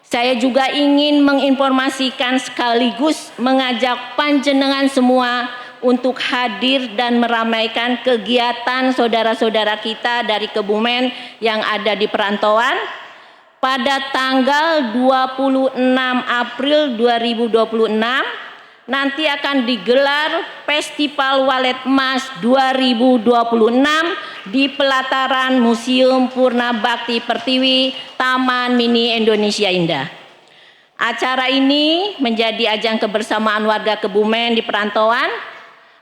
Saya juga ingin menginformasikan sekaligus mengajak panjenengan semua untuk hadir dan meramaikan kegiatan saudara-saudara kita dari Kebumen yang ada di perantauan pada tanggal 26 April 2026. Nanti akan digelar Festival Walet Emas 2026 di pelataran Museum Purna Bakti Pertiwi Taman Mini Indonesia Indah. Acara ini menjadi ajang kebersamaan warga Kebumen di perantauan.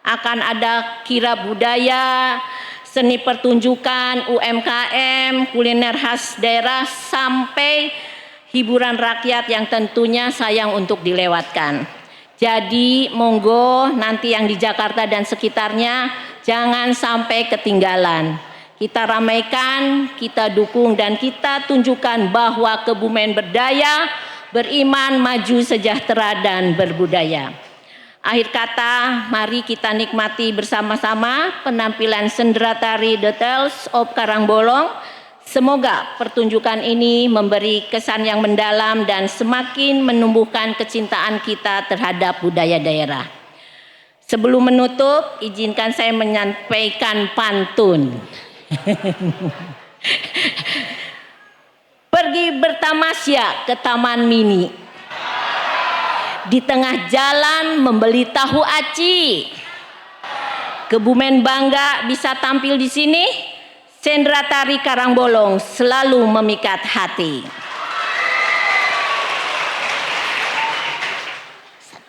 Akan ada kirab budaya, seni pertunjukan, UMKM, kuliner khas daerah, sampai hiburan rakyat yang tentunya sayang untuk dilewatkan. Jadi monggo nanti yang di Jakarta dan sekitarnya jangan sampai ketinggalan. Kita ramaikan, kita dukung, dan kita tunjukkan bahwa Kebumen berdaya, beriman, maju, sejahtera, dan berbudaya. Akhir kata, mari kita nikmati bersama-sama penampilan sendera tari The Tales of Karangbolong. Semoga pertunjukan ini memberi kesan yang mendalam dan semakin menumbuhkan kecintaan kita terhadap budaya daerah. Sebelum menutup, izinkan saya menyampaikan pantun. Pergi bertamasya ke Taman Mini. Di tengah jalan membeli tahu aci. Kebumen bangga bisa tampil di sini. Sendera tari Karangbolong selalu memikat hati.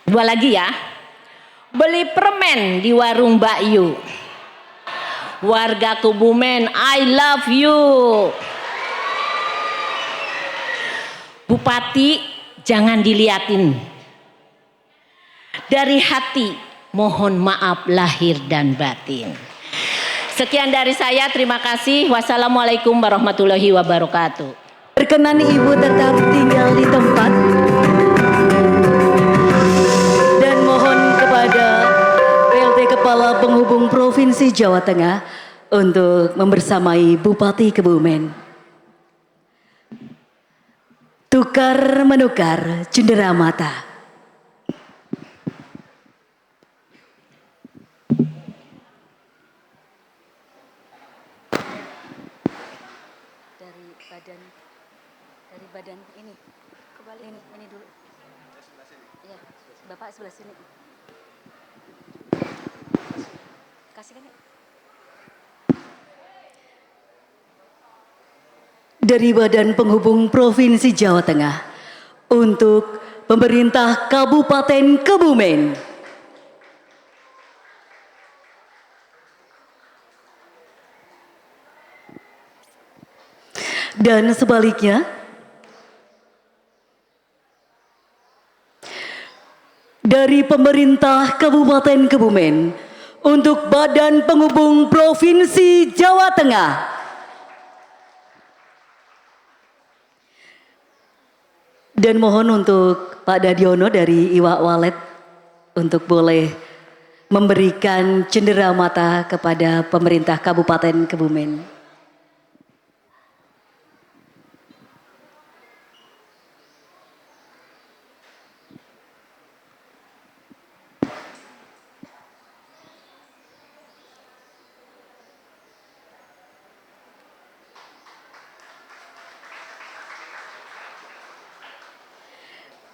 Dua lagi ya. Beli permen di warung Mbak Yu. Warga Kebumen, I love you. Bupati, jangan diliatin. Dari hati, mohon maaf lahir dan batin. Sekian dari saya, terima kasih. Wassalamualaikum warahmatullahi wabarakatuh. Berkenan Ibu tetap tinggal di tempat. Dan mohon kepada PLT Kepala Penghubung Provinsi Jawa Tengah untuk membersamai Bupati Kebumen. Tukar menukar cendera mata. Dari badan ini kembali ini dulu ya, Bapak sebelah sini. Dari Badan Penghubung Provinsi Jawa Tengah untuk pemerintah Kabupaten Kebumen. Dan sebaliknya, dari pemerintah Kabupaten Kebumen untuk Badan Penghubung Provinsi Jawa Tengah. Dan mohon untuk Pak Dadiono dari Iwak Walet untuk boleh memberikan cendera mata kepada pemerintah Kabupaten Kebumen.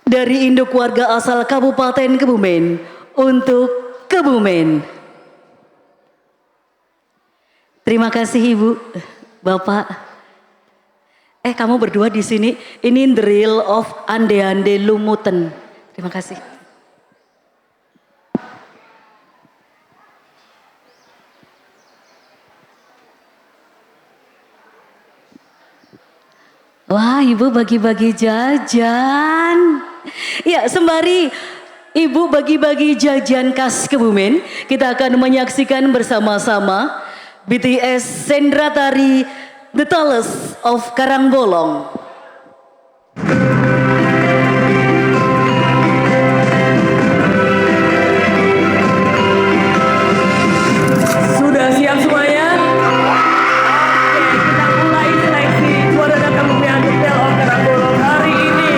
Dari induk warga asal Kabupaten Kebumen untuk Kebumen. Terima kasih Ibu, Bapak. Kamu berdua di sini. Ini the real of ande-ande lumuten. Terima kasih. Wah, Ibu bagi-bagi jajan. Ya, sembari Ibu bagi-bagi jajan khas Kebumen, kita akan menyaksikan bersama-sama BTS Sendra Tari The Tallest of Karangbolong. Sudah siap semuanya? Oke, kita mulai seleksi juara dan pemilihan detail of Karangbolong hari ini.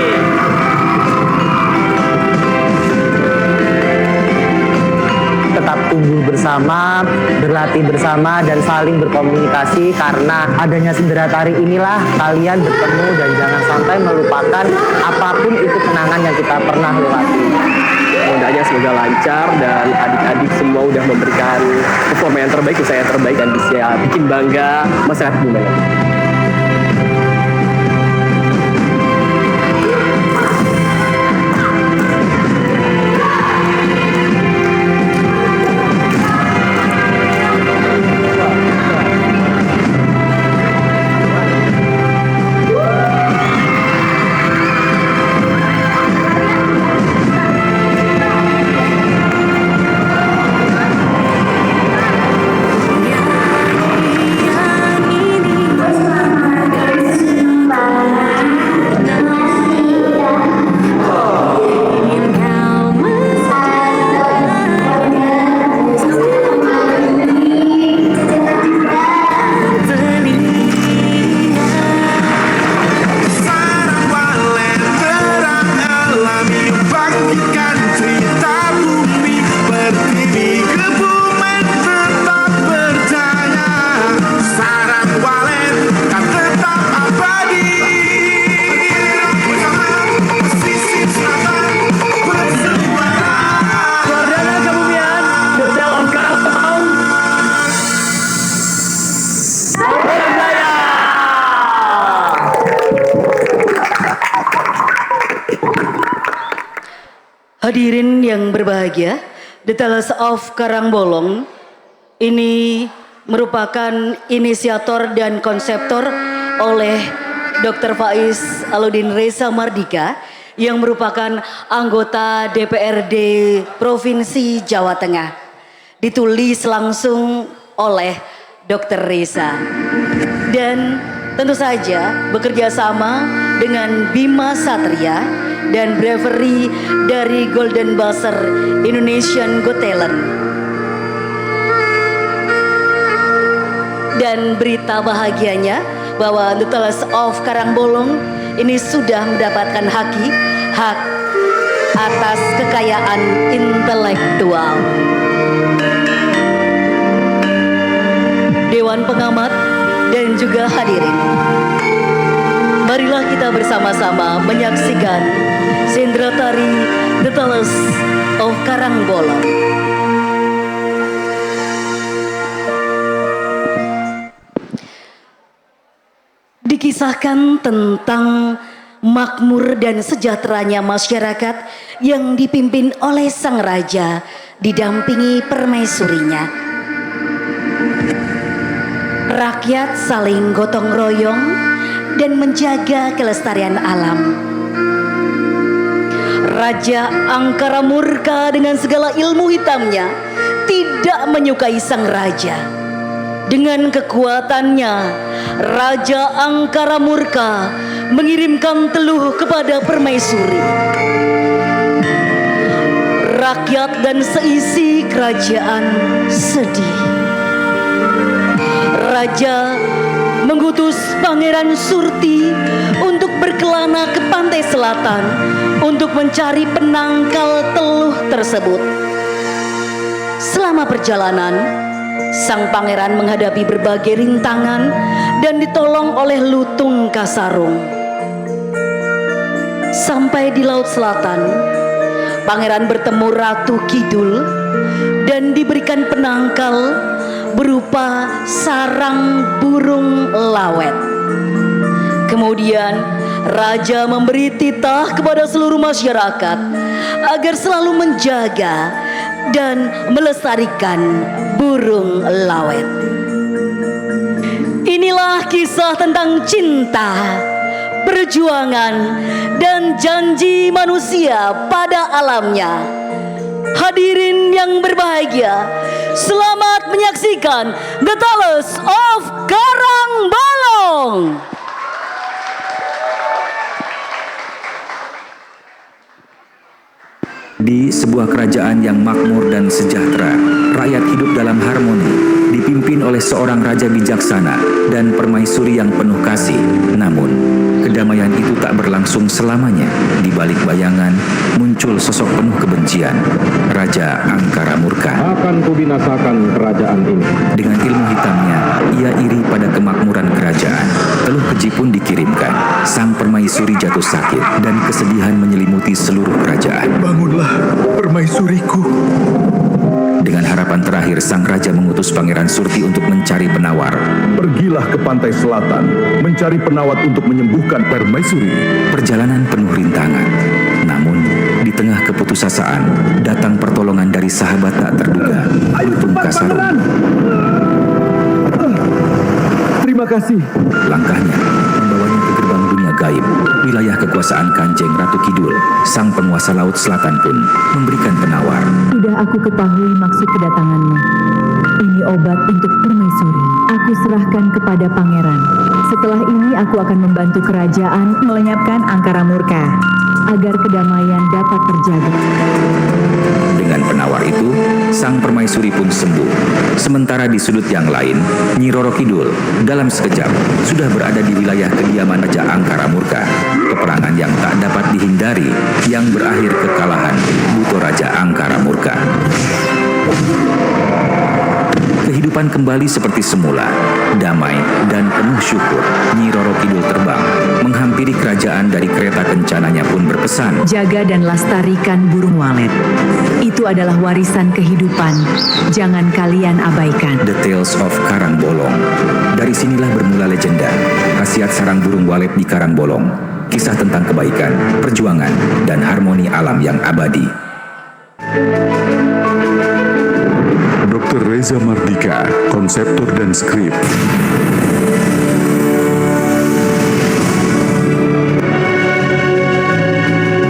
Tetap tumbuh bersama, berlatih bersama, dan saling berkomunikasi. Karena adanya sendera tari inilah kalian bertemu dan jangan sampai melupakan apapun itu kenangan yang kita pernah lewati. Modalnya semoga lancar dan adik-adik semua udah memberikan performa yang terbaik, usaha yang terbaik, dan bisa bikin bangga masyarakat Kebumen. Hadirin yang berbahagia, The Tallest of Karangbolong ini merupakan inisiator dan konseptor oleh Dr. Faiz Aludin Reza Mardika yang merupakan anggota DPRD Provinsi Jawa Tengah. Ditulis langsung oleh Dr. Reza. Dan tentu saja bekerja sama dengan Bima Satria dan Bravery dari Golden Buzzer Indonesian Got Talent. Dan berita bahagianya bahwa The Tallest of Karangbolong ini sudah mendapatkan hak atas kekayaan intelektual. Dewan Pengamat dan juga hadirin, marilah kita bersama-sama menyaksikan sendera tari The Tallest of Karangbolong. dikisahkan tentang makmur dan sejahteranya masyarakat yang dipimpin oleh sang raja didampingi permaisurinya. Rakyat saling gotong royong dan menjaga kelestarian alam. Raja Angkara Murka dengan segala ilmu hitamnya tidak menyukai sang raja. Dengan kekuatannya, Raja Angkara Murka mengirimkan teluh kepada permaisuri. Rakyat dan seisi kerajaan sedih. Raja mengutus Pangeran Surti untuk berkelana ke pantai selatan untuk mencari penangkal teluh tersebut. Selama perjalanan, sang pangeran menghadapi berbagai rintangan dan ditolong oleh Lutung Kasarung. Sampai di Laut Selatan, pangeran bertemu Ratu Kidul dan diberikan penangkal berupa sarang burung lawet. Kemudian raja memberi titah kepada seluruh masyarakat agar selalu menjaga dan melestarikan burung lawet. Inilah kisah tentang cinta, perjuangan, dan janji manusia pada alamnya. Hadirin yang berbahagia, selamat menyaksikan The Tales of Karangbolong. Di sebuah kerajaan yang makmur dan sejahtera, rakyat hidup dalam harmoni, dipimpin oleh seorang raja bijaksana dan permaisuri yang penuh kasih. Namun, kedamaian itu tak berlangsung selamanya. Di balik bayangan, muncul sosok penuh kebencian, Raja Angkara Murka. Akan kubinasakan kerajaan ini. Dengan ilmu hitamnya, ia iri pada kemakmuran kerajaan. Teluh keji pun dikirimkan. Sang permaisuri jatuh sakit dan kesedihan menyelimuti seluruh kerajaan. Bangunlah, permaisuriku. Dengan harapan terakhir, sang raja mengutus Pangeran Surti untuk mencari penawar. Pergilah ke pantai selatan, mencari penawat untuk menyembuhkan permaisuri. Perjalanan penuh rintangan. Namun, di tengah keputusasaan, datang pertolongan dari sahabat tak terduga, Lutung Kasarung. Terima kasih. Langkahnya membawanya ke gerbang dunia gaib, wilayah kekuasaan Kanjeng Ratu Kidul. Sang penguasa Laut Selatan pun memberikan penawar. Sudah aku ketahui maksud kedatanganmu. Ini obat untuk permaisuri. Aku serahkan kepada pangeran. Setelah ini aku akan membantu kerajaan melenyapkan Angkara Murka agar kedamaian dapat terjaga. Dengan penawar itu, sang permaisuri pun sembuh. Sementara di sudut yang lain, Nyi Roro Kidul dalam sekejap sudah berada di wilayah kediaman Raja Angkara Murka. Peperangan yang tak dapat dihindari yang berakhir kekalahan Buto Raja Angkara Murka. Kehidupan kembali seperti semula, damai dan penuh syukur. Nyi Roro Kidul terbang, menghampiri kerajaan. Dari kereta kencananya pun berpesan, jaga dan lestarikan burung walet. Itu adalah warisan kehidupan. Jangan kalian abaikan. The Tales of Karangbolong. Dari sinilah bermula legenda, khasiat sarang burung walet di Karangbolong. Kisah tentang kebaikan, perjuangan, dan harmoni alam yang abadi. Dr. Reza Mardika, konseptor dan skrip.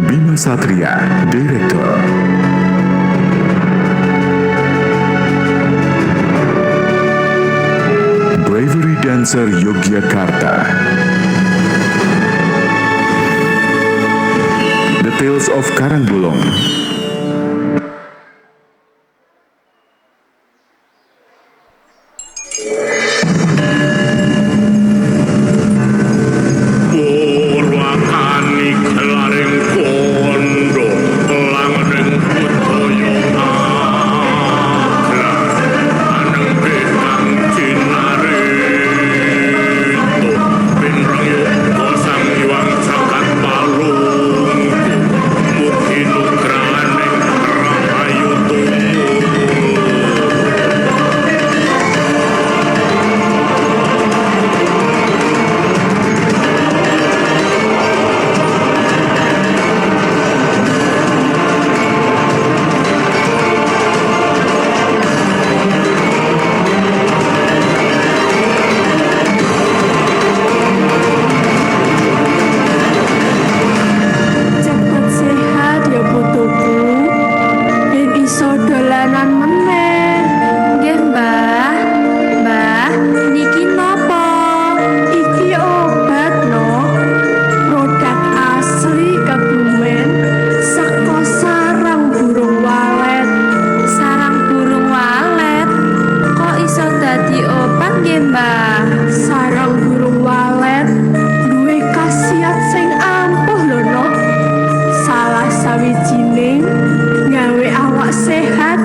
Bima Satria, direktur. Bravery Dancer Yogyakarta. The Tales of Karangbolong. Sang Hyang Cakat Palung, Mukti Nugraha iso dolanan meneh. Nggih, Mbah. Mbah, niki napa? Iki obat no. Produk asli Kebumen saka sarang burung walet. Sarang burung walet kok iso dadi obat nggih, Mbah? Sarang burung walet duwe khasiat sing ampuh lho, no. Salah sawijining gawe awak sehat,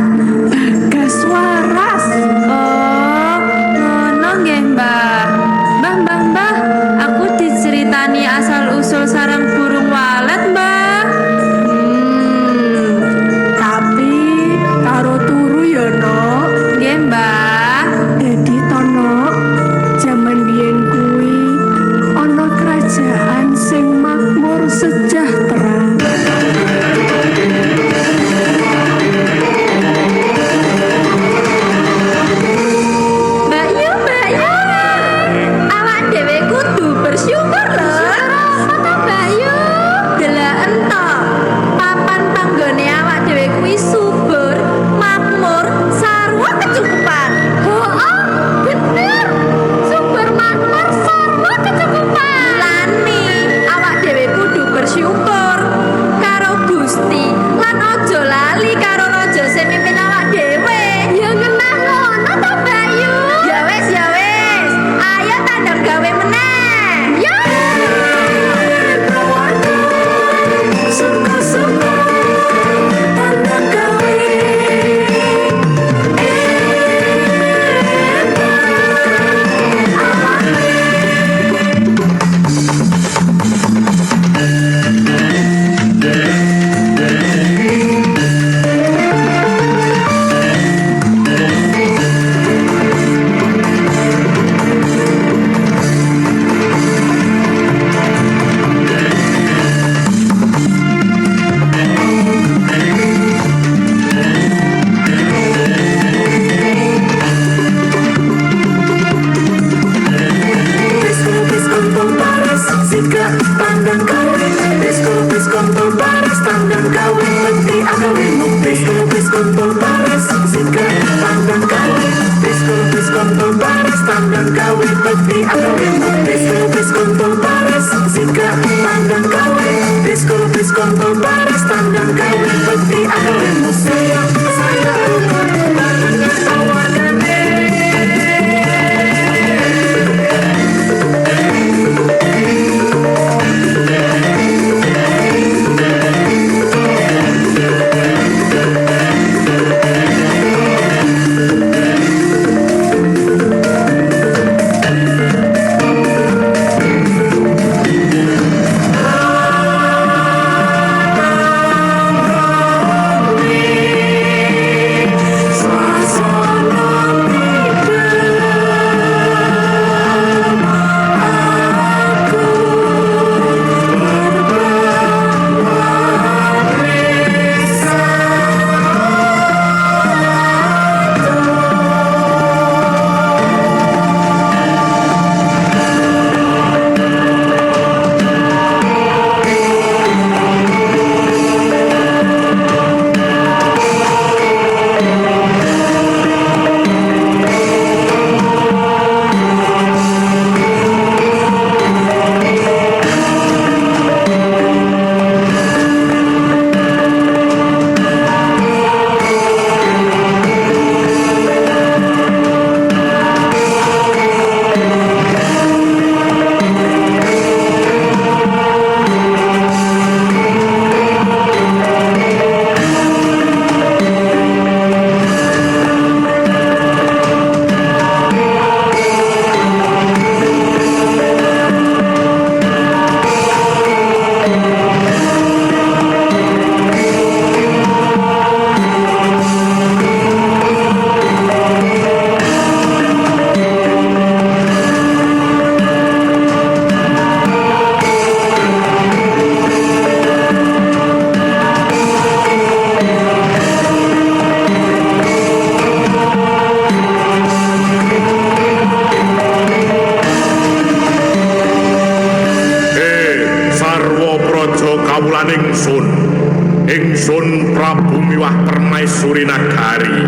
permaisuri nagari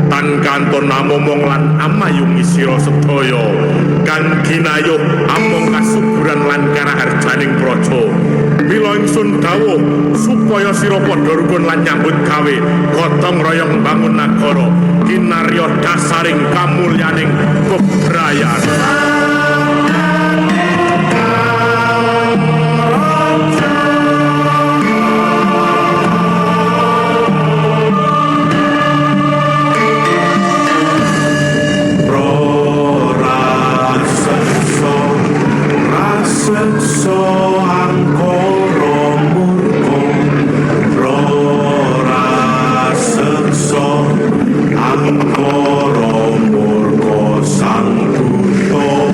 tan kanton namomong lan amayungi sira sedaya kan ginayuh among kasuburan lan karaharjaning praja mila ingsun dawuh supaya sira padha rukun lan nyambut gawe gotong royong mbangun nagara kinarya dasaring kamulyaning bebrayan. Angkara murka sang buta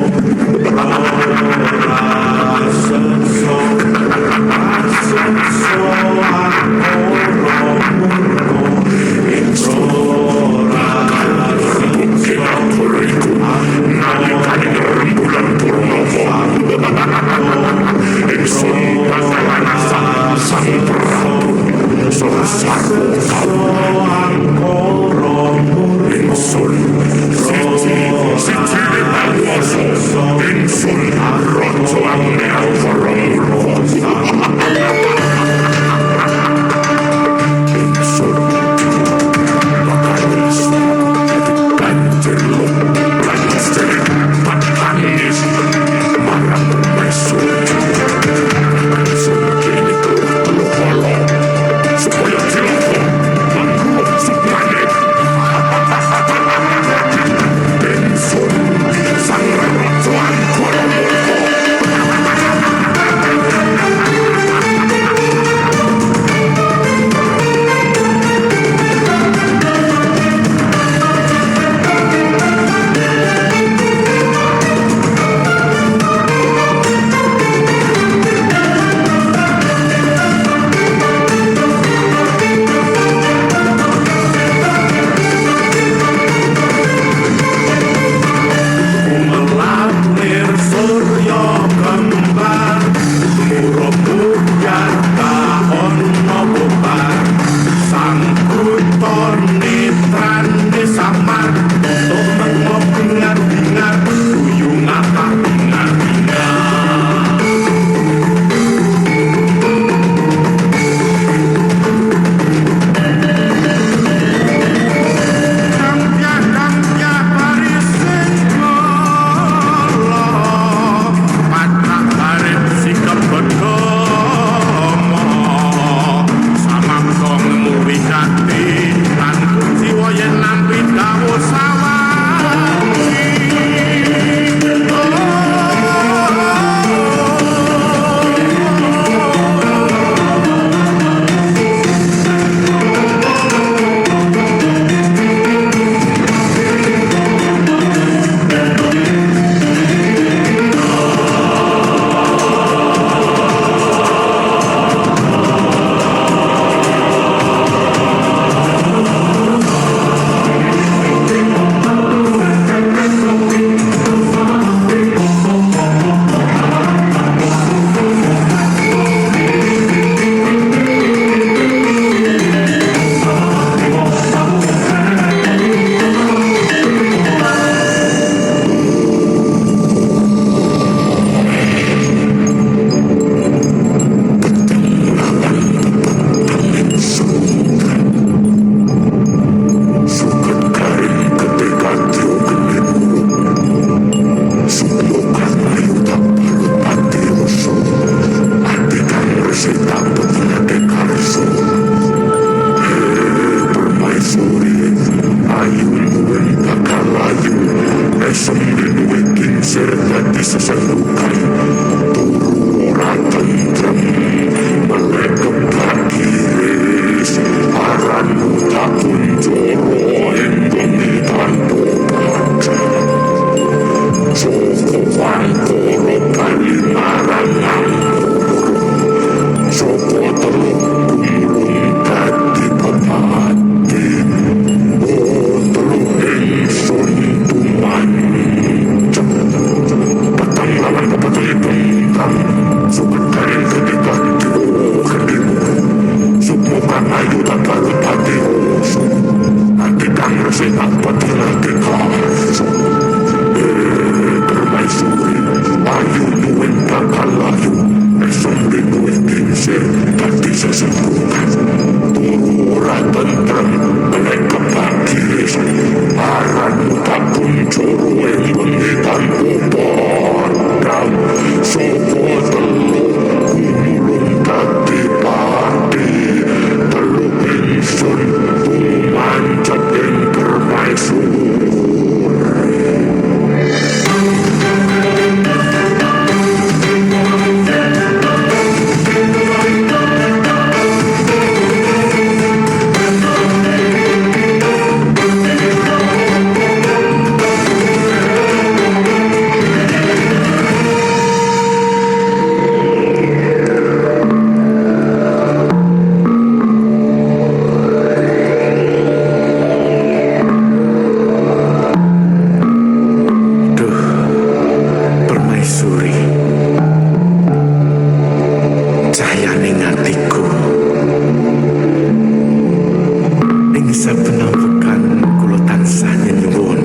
saben ambekan kula tansah nyuwun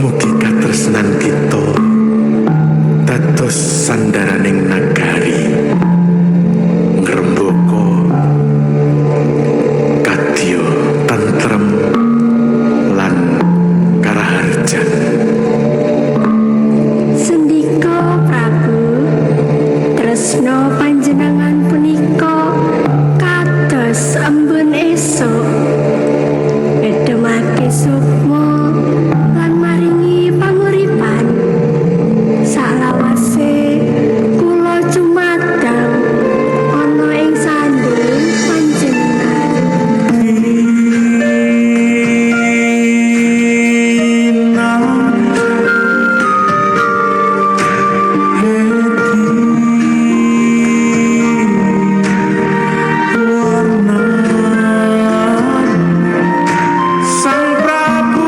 mugi katresnan kita dados sandaraning nagari ngrembaka kadya tentrem lan karaharjan. Sendika Prabu, tresno panjenengan punika kados embun esuk, edemake sukma lan maringi panguripan. Salawase kula cumadang ana ing sandung panjenengan. Sang Prabu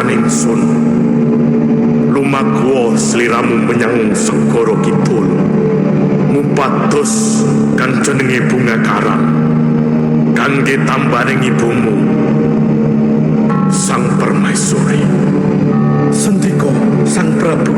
kesusahan ingsun lumaku sliramu menyang segara kidul mupados kan jenenge bunga karang kangge tambaning ibumu Sang Permaisuri. Sendika Sang Prabu.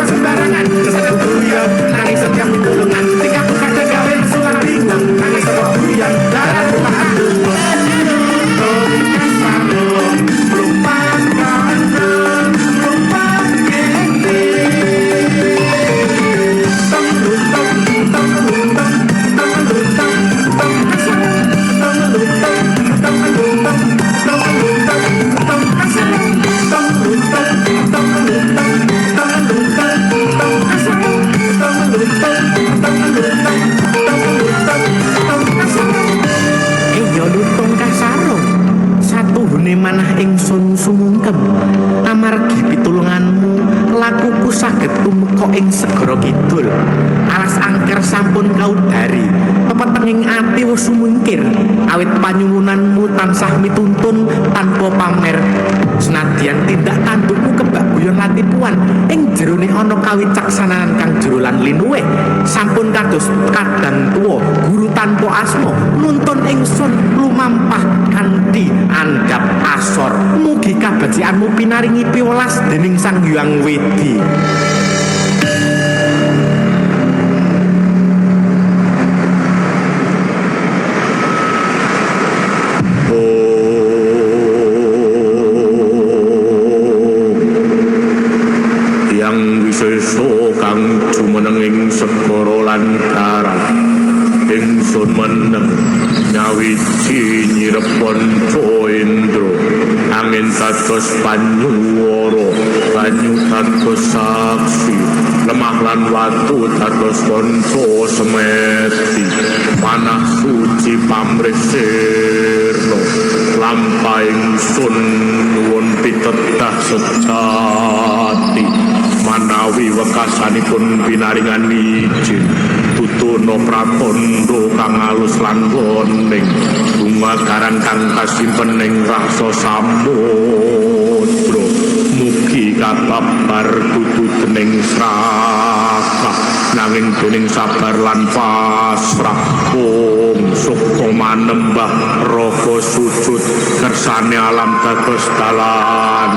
Sembarangan, sesat kuyo, nangis setiap pitulungan, tiga ing segara kidul. Alas angker sampun kaudari, pepetenging ati wis sumungkir. Awit panyuwunanmu tansah mituntun tanpa pamer. Senadyan tindak tandukmu kebak guyon latipuan ing jerone ana kawicaksanan kang jero lan linuwih. Sampun kados kadang tuwa guru tanpa asma nuntun ingsun lumampah kanthi andhap asor. Mugi kabecikanmu pinaringi piwelas dening Sang Hyang Widi. Kang jumeneng ing segara lan darat ingsun meneng nyawiji nyirepon Indra angin dados panyuwara banyu dados saksi lemah lan watu dados kanca semeti panah suci pamrih sirna lampahing sun nuwun pitedah sejati manawi wekasanipun pinaringan izin tutuna pratandha kang alus lan woning bunga karang kang kasimpen ing raksa samudra mugi kababar dudu dening sraka nanging dening sabar lan pasrah om sukma manembah raga sujud kersane alam dados dalan.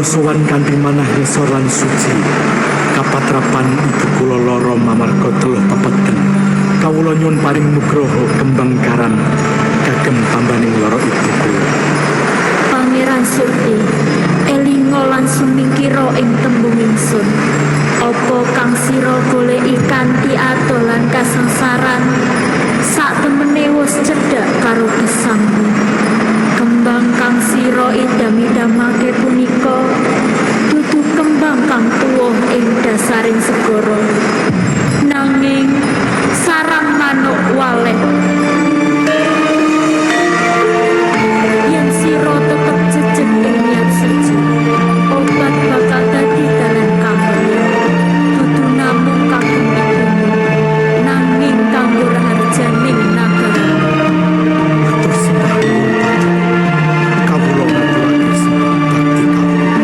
Sowan kanthi manah yasa lan suci kapatrapan ibu kula lara mamarga teluh pepeten kawula nyuwun paring nugraha kembang karang kagem pambaning lara ibu kula. Pangeran Surti elinga lan sumingkira ing tembung ingsun apa kang sira goleki kanthi atolan kasangsaran sak temene wis cedhak karo gesangmu. Kembang kang sira idam-idamake punika dudu kembang kang tuwa ing dasaring segara nanging sarang manuk waleh. Yen sira tetep jejeg ing niat suci obat bakal dadi dalan kamulya dudu namung kagem ibumu nanging kanggo raharjaning nagara. Matur sembah kawula ngaturaken sembah bakti kawula.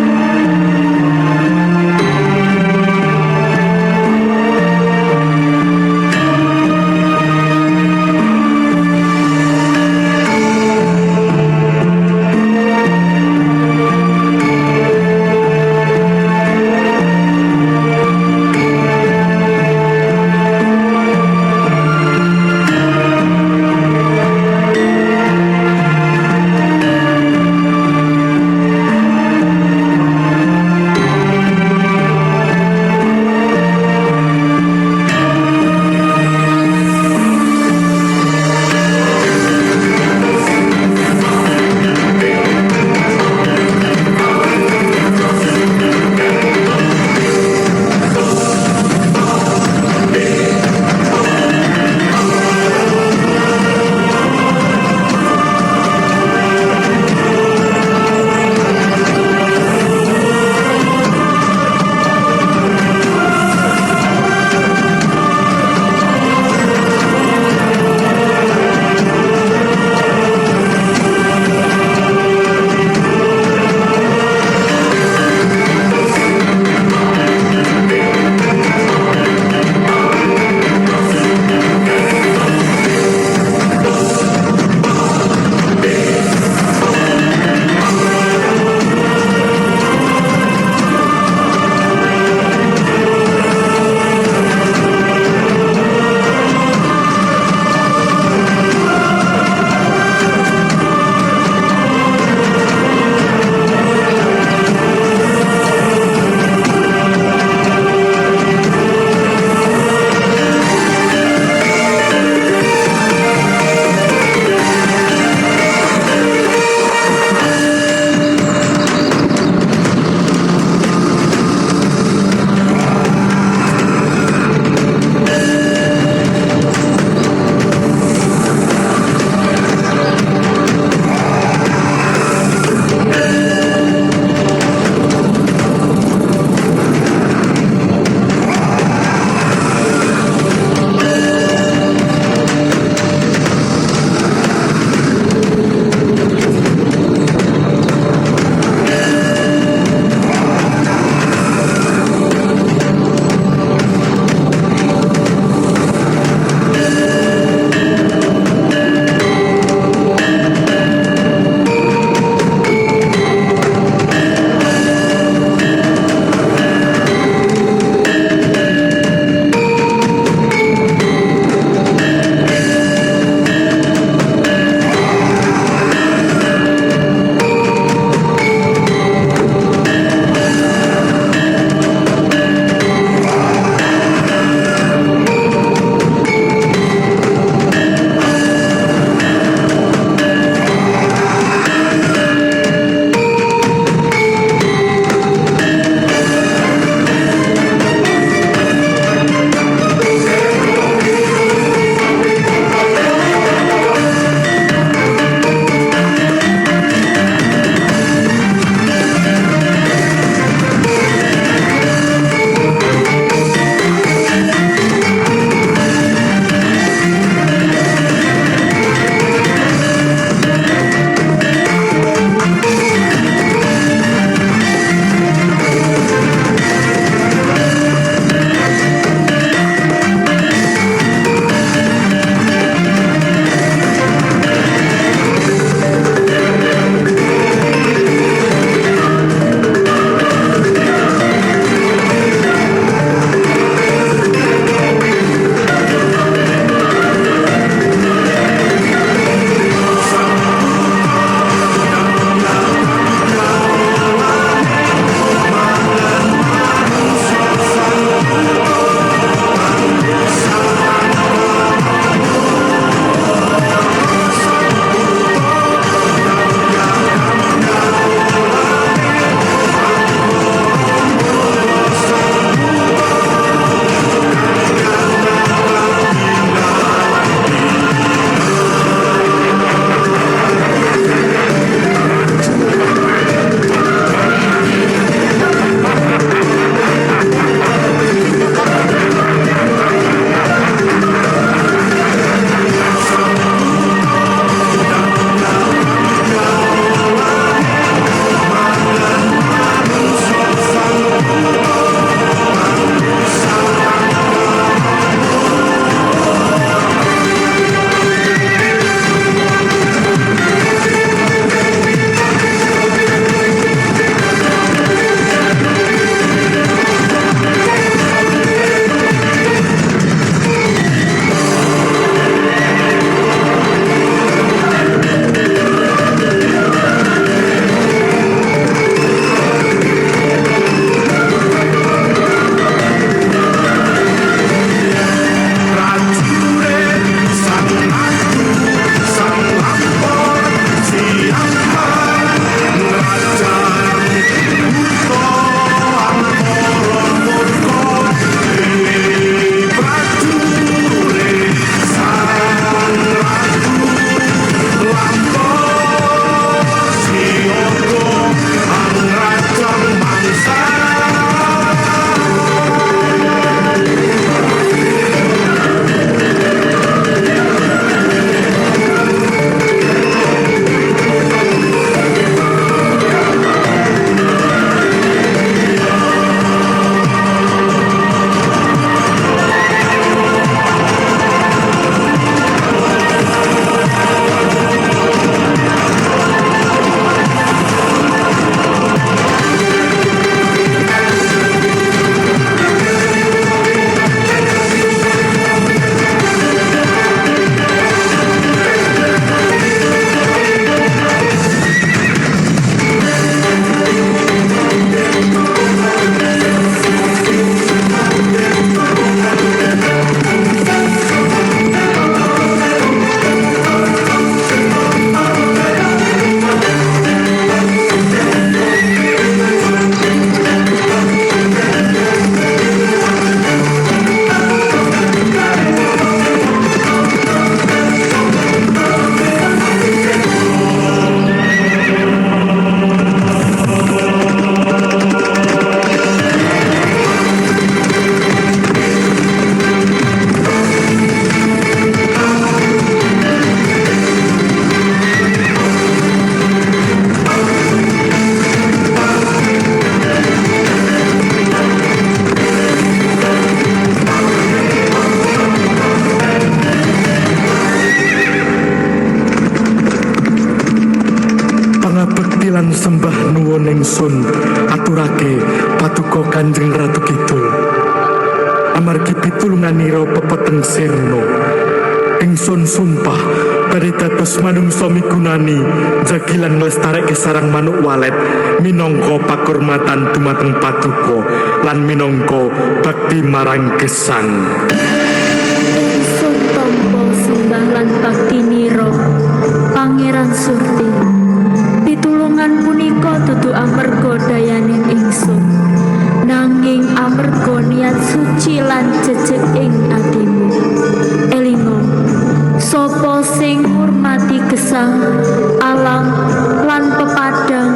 ingsun aturake paduka Kanjeng Ratu Kidul. Amargi pitulunganira pepeteng sirna, ingsun sumpah badhe dados manungsa migunani jagilan nglestareke sarang manuk walet minangka pakurmatan dumateng paduka lan minangka bakti marang gesang. Ingsun tampa sembah lan bakti nira Pangeran Surti. Pitulungan punika dudu amarga dayaning ingsun, nanging amarga niat suci lan jejeg ing atimu. Elingo, sapa sing ngurmati gesang, alam lan pepadang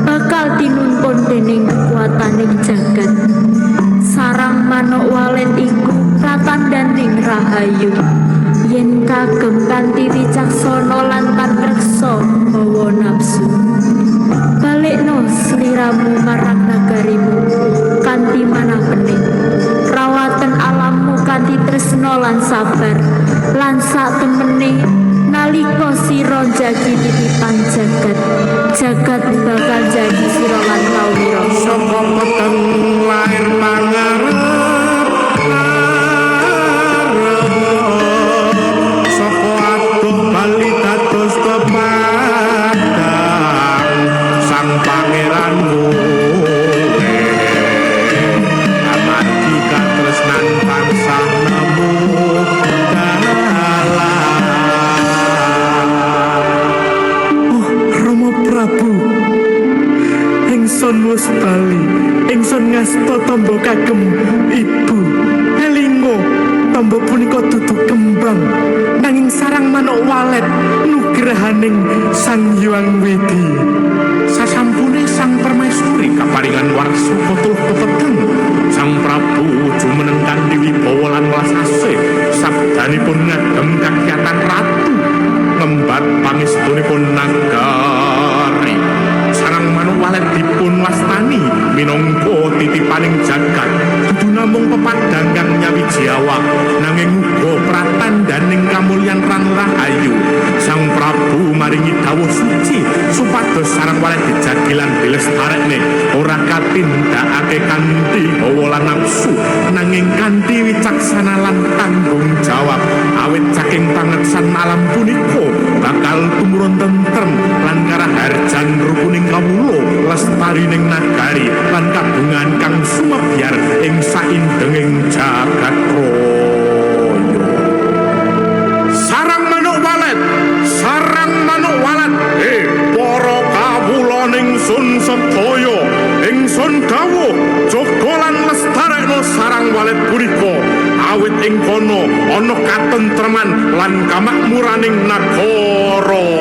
bakal tinuntun dening kekuataning jagat. Sarang manuk walet iku pratandaning rahayu, yen kagem kanthi wicaksana lan pamreksa hawa nafsu. Balikno sliramu marang nagarimu kanthi manah bening, rawaten alammu kanthi tresna lan sabar, lan satemene nalika sira jagi titipan jagat bakal jadi sira lan kawira. Saka peteng lair pangarep, saka adoh bali dados pepadang sang pangeranmu. Amargi katresnan tansah nemu dalan. Oh Rama Prabu, ingsun wis bali, ingsun ngasta tamba kagem ibu. Elingo, tamba punika dudu kembang, nanging sarang manuk walet nugrahaning Sang Hyang Widi. Sasampune Sang Permaisuri kaparingan warsa kotul pepeteng, Sang Prabu jumeneng kanthi wibawa lan welas asih sabdanipun ngagem kakyatan ratu ngembat pangestunipun nagari. Sarang manuk walet dipun wastani minangka titipaning jagat, dudu namung pepadang kang nyawiji awak, nanging uga pratandaning kamulyan lan rahayu. Sang Prabu maringi dawuh suci supados sarang walet dijagi lan dilestarekne ora katindakake kanthi hawa lan nafsu, nanging kanthi wicaksana lan tanggung jawab. Awit saking pangeksan alam punika bakal tumurun tentrem lan karaharjan rukuning kawula lestarining nagari lan kagungan kang sumebyar ing saindenging jagat raya. Sarang manuk walet, para kawula ingsun sedaya, ingsun dawuh jaga lan lestarekno sarang walet punika, awit ing kono ana katentreman lan kamakmuraning nagara.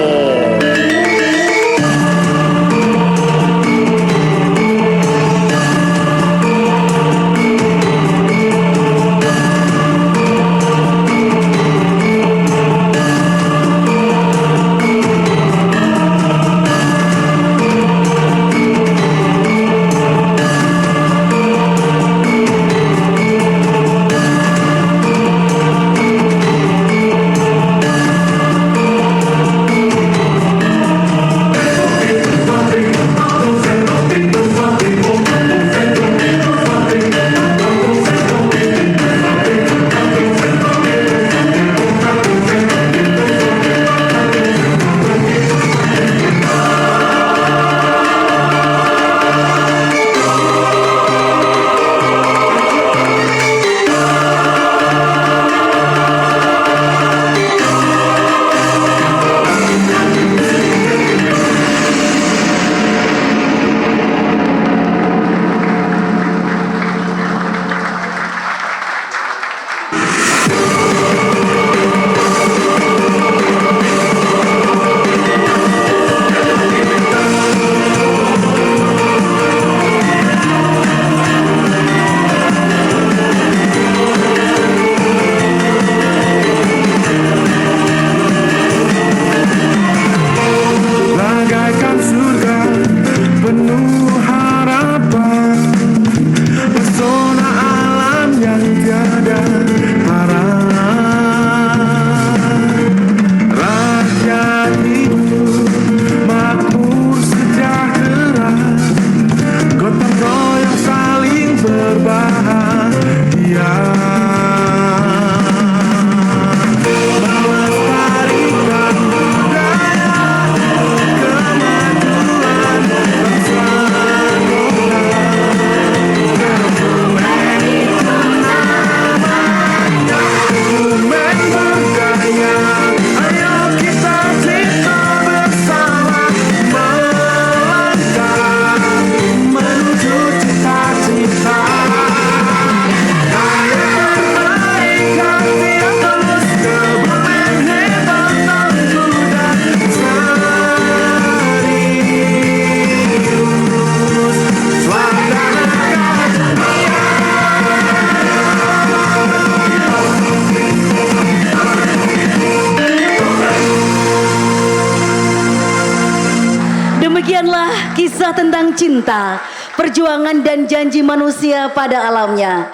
Demikianlah kisah tentang cinta, perjuangan dan janji manusia pada alamnya.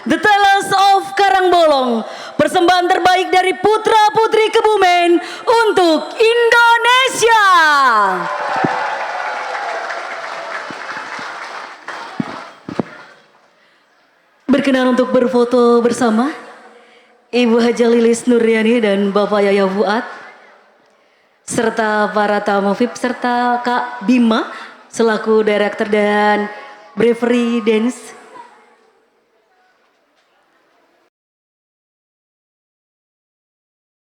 The Tales of Karangbolong, persembahan terbaik dari putra-putri Kebumen untuk Indonesia. Berkenan untuk berfoto bersama Ibu Haja Lilis Nuriani dan Bapak Yaya Fuad, serta para tamu VIP, serta Kak Bima selaku Director dan Bravery Dance.